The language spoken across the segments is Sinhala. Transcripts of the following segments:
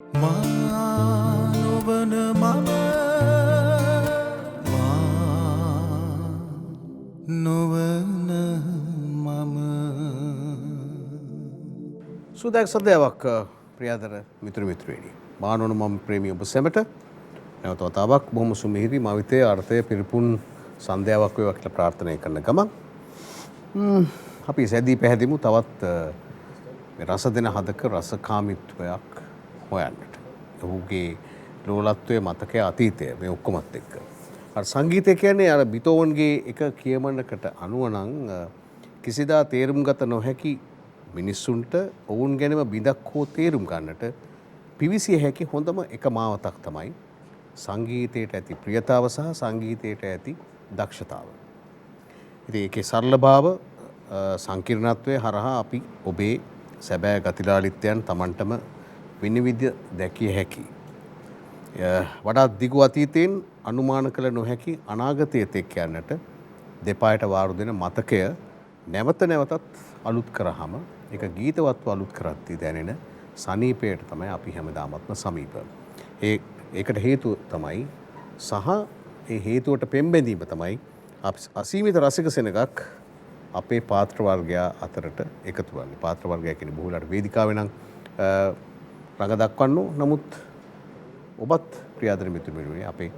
මානොවන මම නොවන මම සුදැක් සදයාවක් ප්‍රියාදර මිතුරු මිත්‍රවේනි මානවන මම ප්‍රේමී ඔබ සැමට නැවත වතාවක් බොහොම සුමිහිරි මවිතේ අර්ථය පිරිපුන් සන්ධ්‍යාවක් වේවා කියලා ප්‍රාර්ථනා කරන ගමන් අපි සැදී පැහැදිමු තවත් රස දෙන හදක රසකාමීත්වයක් හොයන්නට. ඔහුගේ ලෝලත්වයේ මතකයේ අතීතය මේ ඔක්කොමත් එක්ක. අර සංගීතය කියන්නේ අර බිතෝවන්ගේ එක කියමනකට අනුව නම් කිසිදා තේරුම් ගත නොහැකි මිනිස්සුන්ට ඔවුන් ගැනම බිඳක් හෝ තේරුම් ගන්නට පිවිසිය හැකි හොඳම එක මාවතක් තමයි සංගීතයට ඇති ප්‍රියතාව සහ සංගීතයට ඇති දක්ෂතාව. ඉතින් ඒකේ සරලභාව සංකීර්ණත්වය හරහා අපි ඔබේ සැබෑ ගතිලාලිත්‍යයන් Tamanටම විනිවිද දැකිය හැකි. වඩාත් දිගු අතීතයෙන් අනුමාන කළ නොහැකි අනාගතයේ තෙක් යන්නට දෙපායට වාරු දෙන මතකය නැවත නැවතත් අලුත් කරාම ඒක ගීතවත්ව අලුත් කරද්දී දැනෙන සනීපයට තමයි අපි හැමදාමත්ම සමීප. ඒකට හේතුව තමයි සහ ඒ හේතුවට පෙම්බැඳීම තමයි අසීමිත රසික සෙනගක් අපේ පාත්‍ර වර්ගයා අතරට එකතු වන්නේ. පාත්‍ර වර්ගය කියන්නේ බොහෝලට වේදිකාවේ නම් රඟ දක්වන්නු. නමුත් ඔබත් ප්‍රියාදර මිතුරුනි අපේ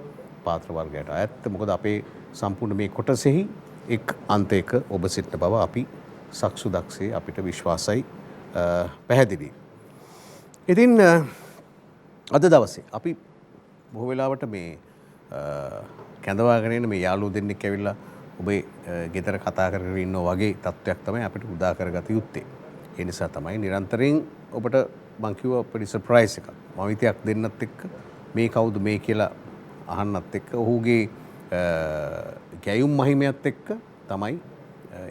පාත්‍ර වර්ගයට අයත්. මොකද අපේ සම්පූර්ණ මේ කොටසෙහි එක් අන්තයක ඔබ සිටින බව අපි සක්සුදක්සේ අපිට විශ්වාසයි පැහැදිලි. ඉතින් අද දවසේ අපි බොහෝ වෙලාවට මේ කැඳවාගෙන එන මේ යාළුවෝ දෙන්නෙක් ඇවිල්ලා ඔබේ ගෙදර කතා කරගෙන ඉන්නවා වගේ තත්ත්වයක් තමයි අපිට උදා කරගත යුත්තේ. ඒ නිසා තමයි නිරන්තරයෙන් ඔබට මං කිව්වා පොඩි සර්ප්‍රයිස් එකක්. මවිතයක් දෙන්නත් එක්ක මේ කවුද මේ කියලා අහන්නත් එක්ක ඔහුගේ ගැයුම් මහිමයත් එක්ක තමයි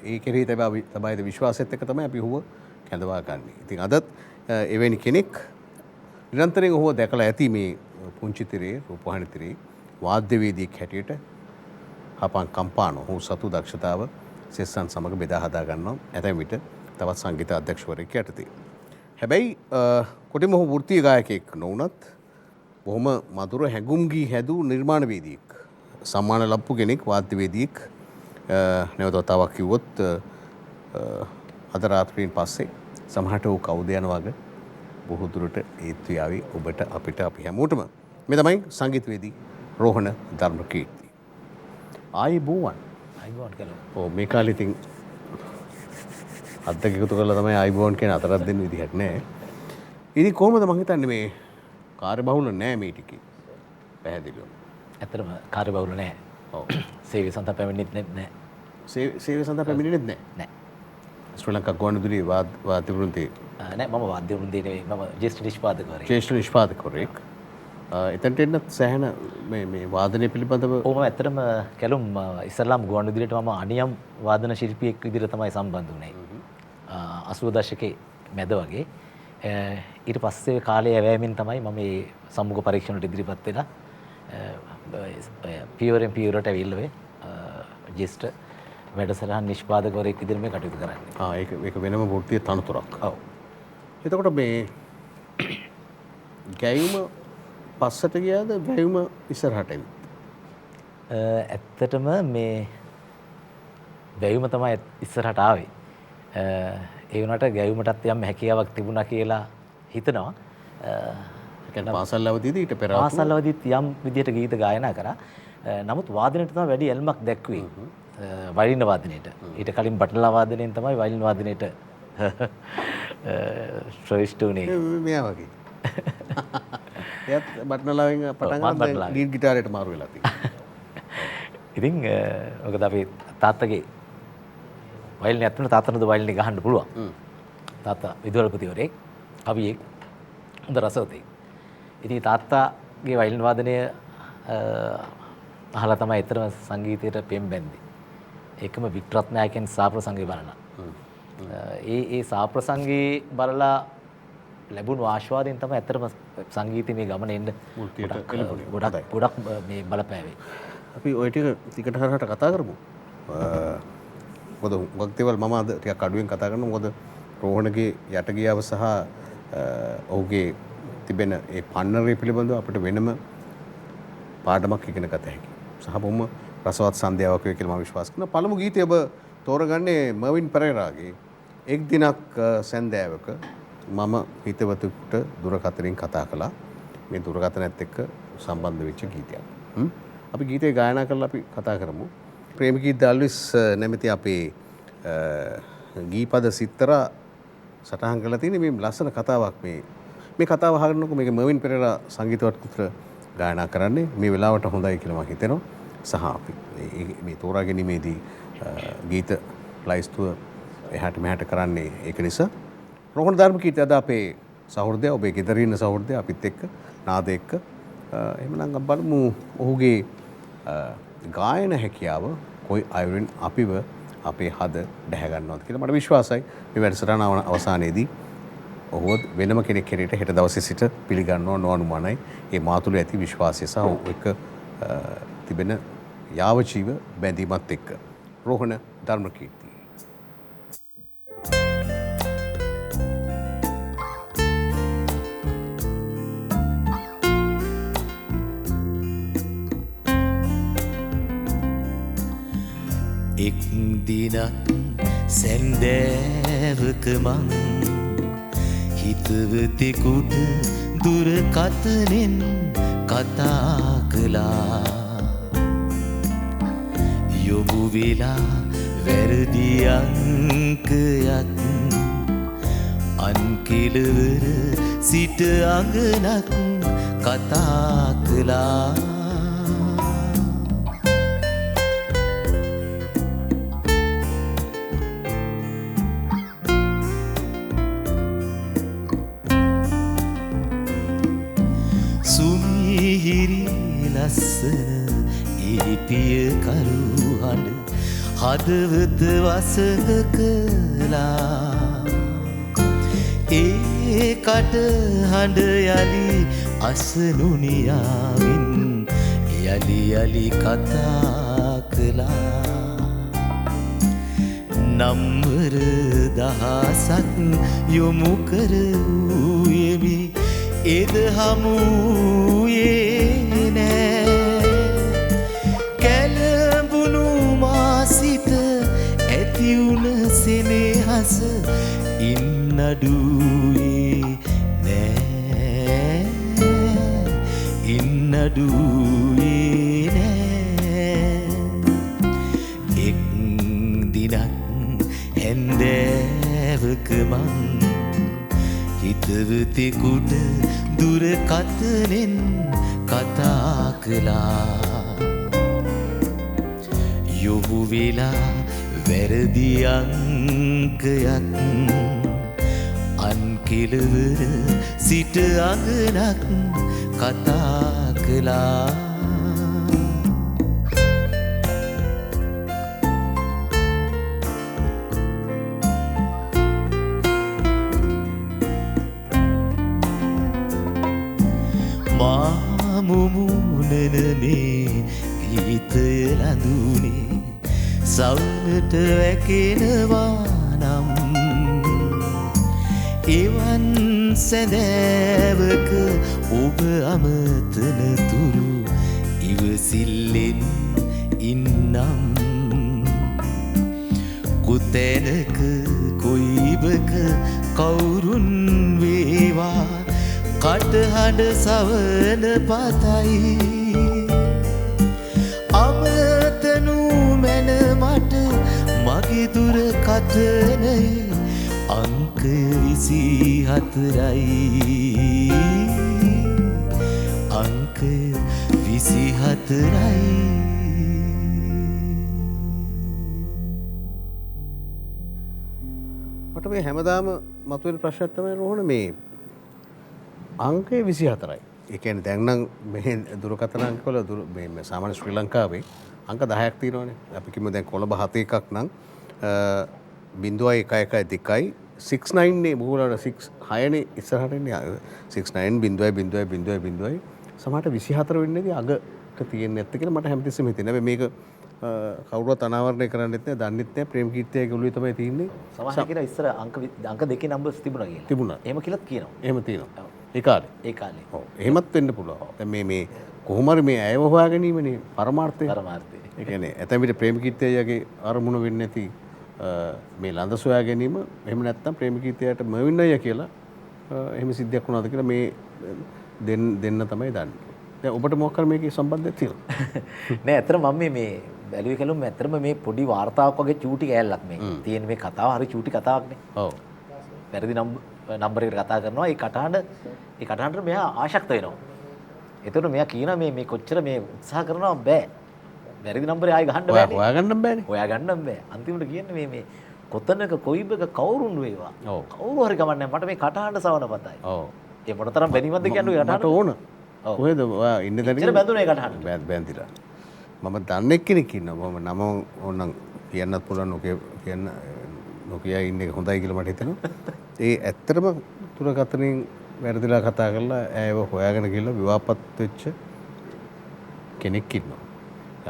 ඒ කෙරෙහි තබායද විශ්වාසයත් එක්ක තමයි අපි ඔහුව කැඳවා ගන්නේ. ඉතින් අදත් එවැනි කෙනෙක් නිරන්තරයෙන් ඔහුව දැකලා ඇති මේ පුංචි තිරේ රූපවාහිනී තිරේ වාද්‍යවේදියෙක් හැටියට හපන් කම්පානෝ ඔහු සතු දක්ෂතාව සෙස්සන් සමග බෙදා හදා ගන්නවා ඇතැම් විට තවත් සංගීත අධ්‍යක්ෂවරයෙක් යටතේ. හැබැයි කොටිම ඔහු වෘත්තීය ගායකයෙක් නොවුනත් බොහොම මధుර හැඟුම් ගී හැදූ නිර්මාණවේදියෙක්. සම්මාන ලබපු කෙනෙක් වාද්‍යවේදියෙක්. නැවත වතාවක් කිව්වොත් අද රාත්‍රියෙන් පස්සේ සමහරට ඔහු කවුද යන වගේ බොහෝ දුරට ඒත්තු යාවි ඔබට අපිට අපි හැමෝටම. මේ තමයි සංගීතවේදී රෝහණ ධර්මකීර්ති. ආයිබෝවන්. අයිබෝන් කළා. ඔව් මේ කාලේ ඉතින් අද්දක එකතු කරලා තමයි ආයිබෝවන් කියන අතරක් දෙන්න විදිහක් නැහැ. ඉතින් කොහොමද මං හිතන්නේ මේ කාර්යබහුල නැහැ මේ ටිකේ. පැහැදිලිව. ඇත්තටම කාර්යබහුල නැහැ. ඔව්. සේවය සඳහා පැමිණෙන්නේ නැහැ. සේවය සඳහා පැමිණෙන්නේ නැහැ. නැහැ. ශ්‍රී ලංකා ගුවන්විදුලි වාද්‍ය වෘන්දයේ නැහැ මම වාද්‍ය වෘන්දයේ නෙවෙයි මම ජ්‍යෙෂ්ඨ නිෂ්පාදකවරයෙක්. ශ්‍රේෂ්ඨ නිෂ්පාදකවරයෙක්. එතනට එන්නත් සෑහෙන මේ වාදනය පිළිබඳව මම ඇත්තටම කැලුම් ඉස්ලාම් ගුවන්විදුලියට මම අනියම් වාදන ශිල්පියෙක් විදිහට තමයි සම්බන්ධ වුණේ. 80 දශකයේ මැද වගේ. ඊට පස්සේ කාලය යැවෑමෙන් තමයි මම මේ සම්මුඛ පරීක්ෂණවලට ඉදිරිපත් වෙලා පියවරෙන් පියවරට ඇවිල්ලා ජ්‍යෙෂ්ඨ වැඩසටහන් නිෂ්පාදකවරයෙක් විදිහට මේ කටයුතු කරන්නේ. ඒක වෙනම වෘත්තීය තනතුරක්. ඔව්. එතකොට මේ ගැයුම පස්සට ගියාද ගැයුම ඉස්සරහට ඇවිත්? ඇත්තටම මේ ගැයුම තමයි ඉස්සරහට ආවේ. ඒ වුණාට ගැයුමටත් යම් හැකියාවක් තිබුණා කියලා හිතනවා. ඒ කියන්නේ පාසල් අවදීදී ඊට පෙර පාසල් අවදීත් යම් විදිහට ගීත ගායනා කරා. නමුත් වාදනයට තමයි වැඩි ඇල්මක් දැක්වේ. වයලින් වාදනයට. ඊට කලින් බටලා වාදනයෙන් තමයි වයලින් වාදනයට ශ්‍රේෂ්ඨ උනේ. මෙයා වගේ. එයත් බටනලාවෙන් පටන් ගන්න ලීඩ් ගිටාරයට මාරු වෙලා තියෙනවා. ඉතින් මොකද අපි තාත්තගේ වයලින් ඇත්තට තාත්තනද වයලින් ගහන්න පුළුවන්. තාත්තා විදුහල්පතිවරයෙක්, කවියෙක්, හොඳ රසවතෙක්. ඉතින් තාත්තාගේ වයලින් වාදනය අහලා තමයි ඇත්තටම සංගීතයට පෙම්බැන්දේ. ඒකම වික්ටරත්නායකයන් සාප්‍රසංගය බලලා. ඒ සාප්‍රසංගයේ බලලා ලැබුණු ආශාවයෙන් තමයි ඇත්තටම සංගීතයේ මේ ගමන එන්න ගොඩක් මේ බලපෑවේ. අපි ওই ටිකට හරහට කතා කරමු. මොකද හුඟක් දේවල් මම අද ටිකක් අඩුවෙන් කතා කරනවා. මොකද රෝහණගේ යටගියාව සහ ඔහුගේ තිබෙන ඒ පන්නරය පිළිබඳව අපිට වෙනම පාඩමක් ඉගෙන ගත හැකියි. සහ බොහොම රසවත් සන්ධ්‍යාවක් වේ කියලා මම විශ්වාස කරනවා. පළමු ගීතය ඔබ තෝරගන්නේ මර්වින් පෙරේරාගේ එක් දිනක් සන්ධ්‍යාවක මම හිතවතුන්ට දුරකථනයෙන් කතා කළා. මේ දුරකථනයත් එක්ක සම්බන්ධ වෙච්ච ගීතයක්. අපි ගීතේ ගායනා කරලා අපි කතා කරමු. ප්‍රේමගීත ඩල්විස් නැමැති අපේ ගීපද සිත්තරා සටහන් කරලා තියෙන මේ ලස්සන කතාවක් මේ කතාව අහන්නකො මේක මර්වින් පෙරේරා සංගීතවත් පුත්‍ර ගායනා කරන්නේ මේ වෙලාවට හොඳයි කියලා මම හිතනවා. සහ අපි මේ තෝරා ගැනීමේදී ගීත ලයිස්තුව එහාට මෙහාට කරන්නේ ඒක නිසා රෝහණ ධර්මකීර්ති අද අපේ සහෘදය ඔබේ ගෙදර ඉන්න සහෘදය අපිත් එක්ක නාද එක්ක එහෙමනම් අපි බලමු ඔහුගේ ගායන හැකියාව කොයි අයුරින් අපිව අපේ හද දැහැ ගන්නවද කියලා මට විශ්වාසයි. මේ වැඩසටහන අවසානයේදී ඔහුව වෙනම කෙනෙක් හැටියට හෙට දවසේ සිට පිළිගන්නව නොඅනුමානයි. ඒ මාතුල ඇති විශ්වාසය සහ එක්ක තිබෙන යාවජීව බැඳීමත් එක්ක රෝහණ ධර්මකීර්ති. එක් දිනක් සැන්දෑවක මං හිතවතෙකුට දුරකථනෙන් කතා කළා. යොමු වෙලා වැරදි අංකයක් අන් කෙළවර සිට අඟනක් කතා කළා. සුමිහිරි ලස්සන ඉරිපිය කරුහඬ හදවත වසඟ කළා. ඒ කටහඬ යලි අසනුනියාවින් යලි යලි කතා කළා. නම්වර දහසක් යොමු කරූයෙමි එද හමුයේ නෑ. කැළඹුණු මාසිත ඇතිවුණ සෙනෙහස ඉන්නඩුවේ නෑ. ඉන්නඩුවේ නෑ. එක් දිනක් හැන්දෑවක මං හිතවතෙකුට දුරකථනෙන් කතා කළා. යොමු වෙලා වැරදි අංකයක් අන් කෙළවර සිට අඟනක් කතා කළා. මුමුණන මේ ගීතය ලඳුනේ සවනට වැකෙනවා නම් එවන් සැදෑවක ඔබ අමතන තුරු ඉවසිල්ලෙන් ඉන්නම්. කුතැනක කොයිබක කවුරුන් වේවා කටහඬ සවන පතයි. අමතනු මැන මට මගේ දුරකථනයේ අංක 24යි. අංක 24යි. මට මේ හැමදාම මතුවෙන ප්‍රශ්නයක් තමයි රෝහණ මේ අංකය 24යි. ඒ කියන්නේ දැන් නම් මේ දුරකථන අංකවල මේ සාමාන්‍ය ශ්‍රී ලංකාවේ අංක 10ක් තියෙනවානේ. අපි කිව්ව දැන් කොළඹ 71ක් නම් 0.112යි 69 නේ බෝලන 6 නේ ඉස්සරහට ඉන්නේ 69 0.0.0.0 සමහරට 24 වෙන්නේදී අගට තියෙන්නේ නැත්te කියලා මට හැමතිස්සෙම හිතෙනවා. හැබැයි මේක කවුරුවත් අනාවරණය කරන්නෙත් නැහැ, දන්නෙත් නැහැ. ප්‍රේමකීර්තියගේ ඔළුවේ තමයි තියෙන්නේ. සමහර කියලා ඉස්සර අංක දෙකේ නම්බර්ස් තිබුණා කියලා. තිබුණා. එහෙම කියලාත් කියනවා. එහෙම තියෙනවා. ඒ කාලේ. ඒ කාලේ. ඔව්. එහෙමත් වෙන්න පුළුවන්. දැන් මේ කොහොම හරි මේ ඇයව හොයා ගැනීමනේ පරමාර්ථය. පරමාර්ථය. ඒ කියන්නේ ඇතැම් විට ප්‍රේමකීර්තියගේ අරමුණ වෙන්නේ නැති මේ ළඳ සොයා ගැනීම එහෙම නැත්නම් ප්‍රේමකීර්තියට මවින්නය කියලා එහෙම සිද්ධියක් වුණාද කියලා මේ දෙන්න තමයි දන්නේ. දැන් ඔබට මොකක් කර මේකේ සම්බන්ධයක් තියෙනවා? නෑ ඇත්තට මම මේ බැලුවේ කලුම් ඇත්තටම මේ පොඩි වාර්තාවක් වගේ චූටි කෑල්ලක් මේ. තියෙන මේ කතාව හරි චූටි කතාවක්නේ. ඔව්. වැරදි නම්බර් එකට කතා කරනවා. ඒ කටහඬට මෙයා ආශක්ත වෙනවා. එතකොට මෙයා කියනවා මේ කොච්චර මේ උත්සාහ කරනවා බෑ. වැරදි නම්බරේ ආයෙ ගහන්න බෑනේ. හොයාගන්න බෑනේ. හොයාගන්න බෑ. අන්තිමට කියන්නේ මේ කොතනක කොයිබක කවුරුන් වේවා. ඔව්. කවුරු හරි කමන්නේ මට මේ කටහඬ සවන පතයි. ඔව්. ඒ මොනතරම් බැනිමක්ද කියන්නේ මට ඕන. කොහෙද ඔයා ඉන්න තැන ඉතින් බැඳුනේ කටහඬ. බැඳිලා. මම දන්නේ කෙනෙක් ඉන්නවා. මම නම ඕනනම් කියන්නත් පුළුවන් කියන්න නොකිය ඉන්න එක හොඳයි කියලා මට හිතෙනවා. ඒ ඇත්තටම තුරකතනින් වැරදිලා කතා කරලා ඇයව හොයාගෙන ගිහලා විවාහපත් වෙච්ච කෙනෙක් ඉන්නවා.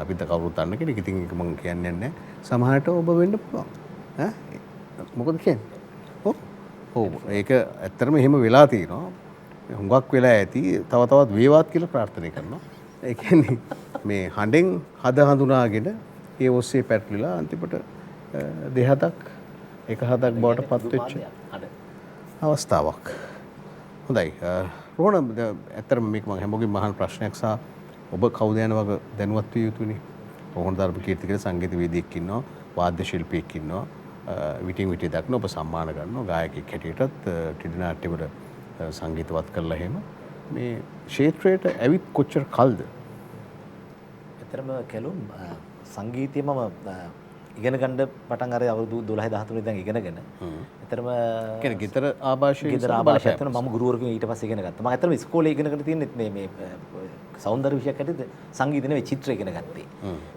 අපිට කවුරුත් දන්න කෙනෙක්. ඉතින් ඒක මම කියන්නේ නැහැ. සමහරට ඔබ වෙන්න පුළුවන්. ඈ මොකද කියන්නේ? ඔව් ඒක ඇත්තටම එහෙම වෙලා තියෙනවා. හුඟක් වෙලා ඇති තව තවත් වේවාත් කියලා ප්‍රාර්ථනා කරනවා. ඒ කියන්නේ මේ හඬෙන් හද හඳුනාගෙන ඒ ඔස්සේ පැටලිලා අන්තිමට දෙහතක් එක හදක් බවට පත් වෙච්ච අවස්ථාවක්. හොඳයි. රෝහණ ඇත්තටම මේක මම හැමෝගෙම අහන ප්‍රශ්නයක් සහ ඔබ කවුද යන වගේ දැනුවත් විය යුතුනේ. රෝහණ ධර්මකීර්ති කියලා සංගීතවේදියෙක් ඉන්නවා, වාද්‍ය ශිල්පියෙක් ඉන්නවා. විටින් විට දක්න ඔබ සම්මාන ගන්නවා ගායකයෙක් හැටියටත් ටෙලි නාට්‍යවල සංගීතවත් කරලා එහෙම මේ ක්ෂේත්‍රයට ඇවිත් කොච්චර කල්ද? ඇත්තටම කැලුම් සංගීතය මම ඉගෙන ගන්න පටන් අර අවුරුදු 12 13 ඉඳන් ඉගෙනගෙන ඇත්තටම කියන්නේ ගිතර ආభాෂය ඇත්තටම මම ගුරුවරයෙකුගෙන් ඊට පස්සේ ඉගෙන ගත්තා. මම ඇත්තටම ඉස්කෝලේ ඉගෙනගෙන තියෙන්නේ මේ සෞන්දර්ය විෂයක් ඇටිද සංගීත නෙවෙයි චිත්‍ර ඉගෙන ගත්තේ.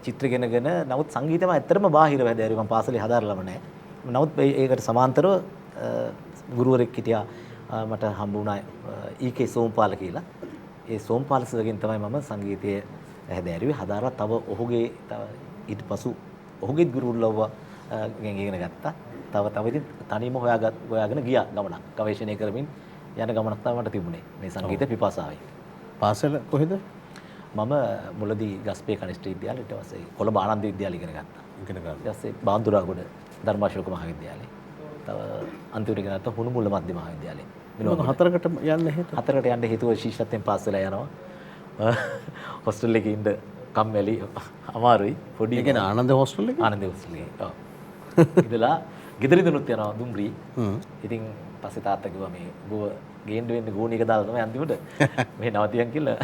චිත්‍ර ඉගෙනගෙන නමුත් සංගීතම ඇත්තටම බාහිරව හැදෑරුවේ. මම පාසලේ හදාරලම නැහැ. නමුත් ඒකට සමාන්තරව ගුරුවරයෙක් හිටියා මට හම්බ වුණා ඊකේ සෝම්පාල කියලා. ඒ සෝම්පාල සර්ගෙන් තමයි මම සංගීතය හැදෑරුවේ. හදාරලා තව ඔහුගේ ඊට පසු ඔහුගේ ගුරුවරුලව ගෙන් ඉගෙන ගත්තා. තව ඉතින් තනියම හොයාගෙන ගියා ගමනක්. ගවේෂණය කරමින් යන ගමනක් තමයි මට තිබුණේ මේ සංගීත පිපාසාවෙන්. පාසල කොහෙද? මම මුලදී ගස්පේ කනිෂ්ඨ විද්‍යාලය ඊට පස්සේ කොළඹ ආනන්ද විද්‍යාලය ඉගෙන ගත්තා. ඉගෙන ගන්න. ඊට පස්සේ බාන්දුරාගොඩ ධර්මාශෝක මහාවිද්‍යාලය. තව අන්තිමට ඉගෙන ගත්තා හුණුමුල්ල මධ්‍ය මහාවිද්‍යාලය. මොකද හතරකට යන්න හේතුව? හතරකට යන්න හේතුව ශිෂ්‍යත්වයෙන් පාස් වෙලා යනවා. හොස්ටල් එකේ ඉන්න කම්මැලි අමාරුයි. පොඩි ඒ කියන්නේ ආනන්ද හොස්ටල් එකේ? ආනන්ද හොස්ටල් එකේ. ඔව්. ඉඳලා ගෙදරින්දනුත් යනවා දුම්රිය. ඉතින් පස්සේ තාත්තා කිව්වා මේ ඔබ ගේන්න වෙන්නේ ගෝණියක දාලා තමයි අන්තිමට මේ නවතියන් කියලා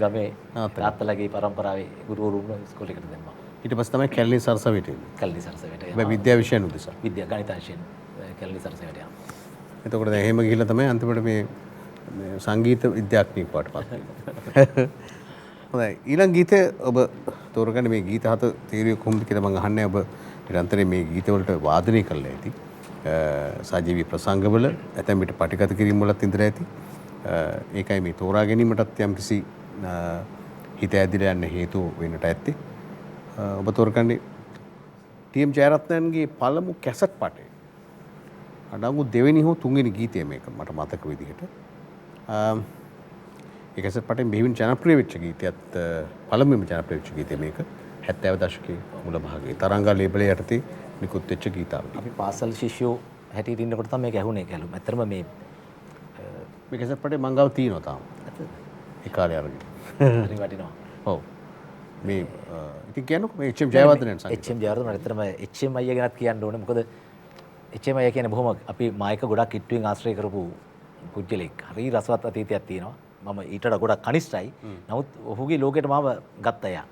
ගමේ තාත්තලාගේ පරම්පරාවේ ගුරුවරුන් ඉස්කෝලේකට දැම්මා. ඊට පස්සේ තමයි කැලණි සරසවියට එන්නේ. කැලණි සරසවියට යනවා. හැබැයි විද්‍යා විෂයන් උදෙසා. විද්‍යා ගණිතාංශයෙන් කැලණි සරසවියට යනවා. එතකොට දැන් එහෙම ගිහිල්ලා තමයි අන්තිමට මේ සංගීත විද්‍යාඥයෙක් වටපත් වෙන්නේ. හොඳයි. ඊළඟ ගීතය ඔබ තෝරගන්න මේ ගීත හත තීරිය කොහොමද කියලා මම අහන්නේ. ඔබ නිරන්තරයෙන් මේ ගීත වලට වාදනය කරලා ඇති. සජීවී ප්‍රසංගවල ඇතැම් විට පටිගත කිරීම වලත් ඉඳලා ඇති. ඒකයි මේ තෝරා ගැනීමටත් යම්කිසි හිත ඇදිලා යන්න හේතු වෙන්නට ඇත්තේ. ඔබ තෝරගන්නේ ටීඑම් ජයරත්නන්ගේ පළමු කැසට් පටය. අඩංගු දෙවෙනි හෝ තුන්වෙනි ගීතය මේක මට මතක විදිහට. ඒ කැසට් පටයෙන් බෙහෙවින් ජනප්‍රිය වෙච්ච ගීතයත් පළමුවෙන්ම ජනප්‍රිය වෙච්ච ගීතය මේක 70 දශකයේ මුල භාගයේ තරංගා ලේබලේ යටතේ නිකුත් වෙච්ච ගීතාවලිය. අපි පාසල් ශිෂ්‍යෝ හැටියට ඉන්නකොට තමයි මේක ඇහුනේ කැලුම්. ඇත්තටම මේ කැසට් පටේ මං ගාව තියෙනවා තාම. ඒ කාලේ අරගෙන. හරි වටිනවා. ඔව්. මේ ඉතින් කියන්නකො මේ එච්.එම්. ජයවර්ධනයන් සංගීත. එච්.එම්. ජයවර්ධන ඇත්තටම එච්.එම්. අයියා ගැනත් කියන්න ඕනේ. මොකද එච්.එම්. අයියා කියන්නේ බොහොම අපි මායික ගොඩක් කිට්ටුවෙන් ආශ්‍රය කරපු පුජ්‍යලෙක්. හරි රසවත් අතීතයක් තියෙනවා. මම ඊට වඩා ගොඩක් කනිෂ්ඨයි. නමුත් ඔහුගේ ලෝකෙට මාව ගත්තා යා.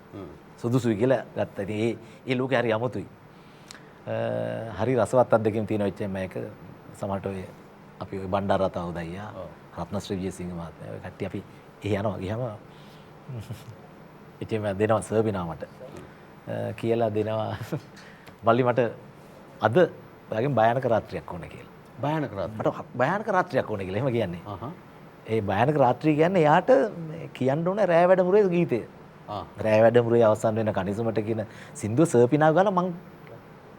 සුදුසුයි කියලා ගත්තා. ඉතින් ඒ ලෝකේ හරි අමුතුයි. හරි රසවත් අත්දැකීම් තියෙනවා එච්.එම්. එක. සමහරට ඔය අපි ඔය බණ්ඩාරරතා උදයියා රත්නශ්‍රී විජේසිංහ මහත්මයා ඔය කට්ටිය අපි එහි යනවා. ගියාම එච්.එම්. දෙනවා සර්බිනාමට. කියලා දෙනවා. මල්ලි මට අද ඔයාගෙන් භයානක රාත්‍රියක් ඕනේ කියලා. භයානක රාත්‍රියක්. මට භයානක රාත්‍රියක් ඕනේ කියලා එහෙම කියන්නේ. ඒ භයානක රාත්‍රිය කියන්නේ යාට කියන්න ඕනේ රෑ වැඩමුළුවේ ගීතය. රෑ වැඩමුළුවේ අවසන් වෙන කනිසුමට කියන සින්දුව සර්පිනා ගාලා මං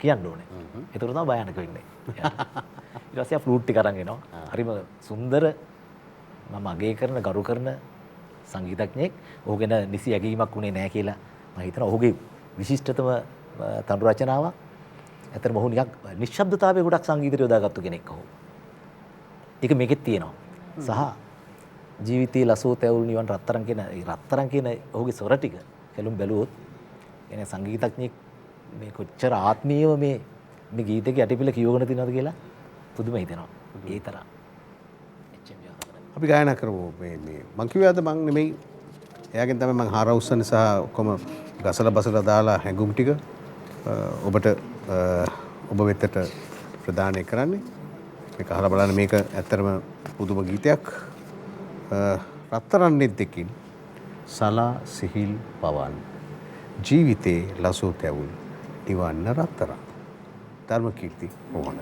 කියන්න ඕනේ. ඒක තමයි භයානක වෙන්නේ. ඊට පස්සේ ෆ්ලූට් ටික අරන් එනවා. හරිම සුන්දර මම අගය කරන ගරු කරන සංගීතඥයෙක් ඔහු ගැන නිසි ඇගීමක් වුණේ නැහැ කියලා මම හිතනවා. ඔහුගේ විශිෂ්ටතම තනු රචනාවක්. ඇත්තටම ඔහු නිකන් නිශ්ශබ්දතාවයේ ගොඩක් සංගීතය යොදාගත්තු කෙනෙක් ඔහු. ඒක මේකෙත් තියෙනවා. සහ ජීවිතයේ ලසෝ තැවුල් නිවන් රත්තරන් කියන ඒ රත්තරන් කියන ඔහුගේ ස්වර ටික කැලුම් බැලුවොත් එනේ සංගීතඥයෙක් මේ කොච්චර ආත්මීයව මේ ගීතයේ යටිපිල කියවගෙන තියනවද කියලා පුදුම හිතෙනවා. ඒ තරම්. අපි ගායනා කරමු මේ මං කිව්වාද මං නෙමෙයි එයාගෙන් තමයි මං හාර උස්සන්නේ සහ ඔක්කොම ගසලා බසලා දාලා හැඟුම් ටික ඔබට ඔබ වෙතට ප්‍රදානය කරන්නේ. මේක අහලා බලන්න. මේක ඇත්තටම පුදුම ගීතයක්. රත්තරන් දෙකින් සලා සිහිල් පවන් ජීවිතේ ලසෝ තැවුල් නිවන්න රත්තරන්. ධර්මකීර්ති රෝහණ.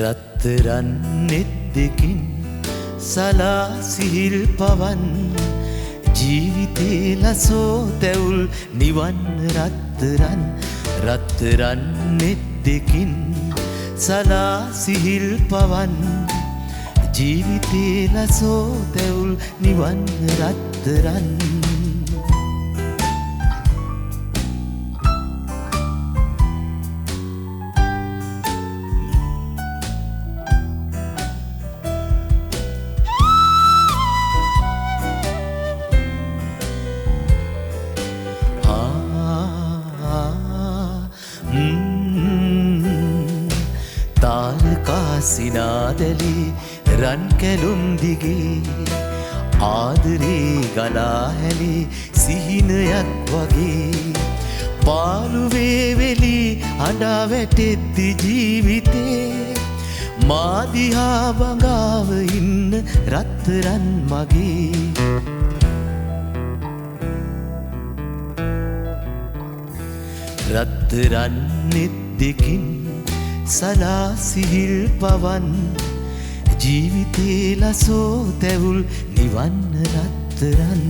රත්තරන් නෙත්දකින් සලා සිහිල් පවන් ජීවිතේ ලසෝ තැවුල් නිවන් රත්තරන් රත්තරන් නෙත්දකින් සලා සිහිල් පවන් ජීවිතේ ලසෝ තැවුල් නිවන් රත්තරන් සිනාදලි රන් කැලුම් දිගේ ආදරේ ගලා හැලි සිහිනයක් වගේ පාළුවේ වෙලි අඬා වැටෙද්දි ජීවිතේ මාදිහා බඟාව ඉන්න රත්තරන් මගේ රත්තරන් නෙත්දකින් සලා සිහිල් පවන් ජීවිතේ ලසෝ තැවුල් නිවන් රත්තරන්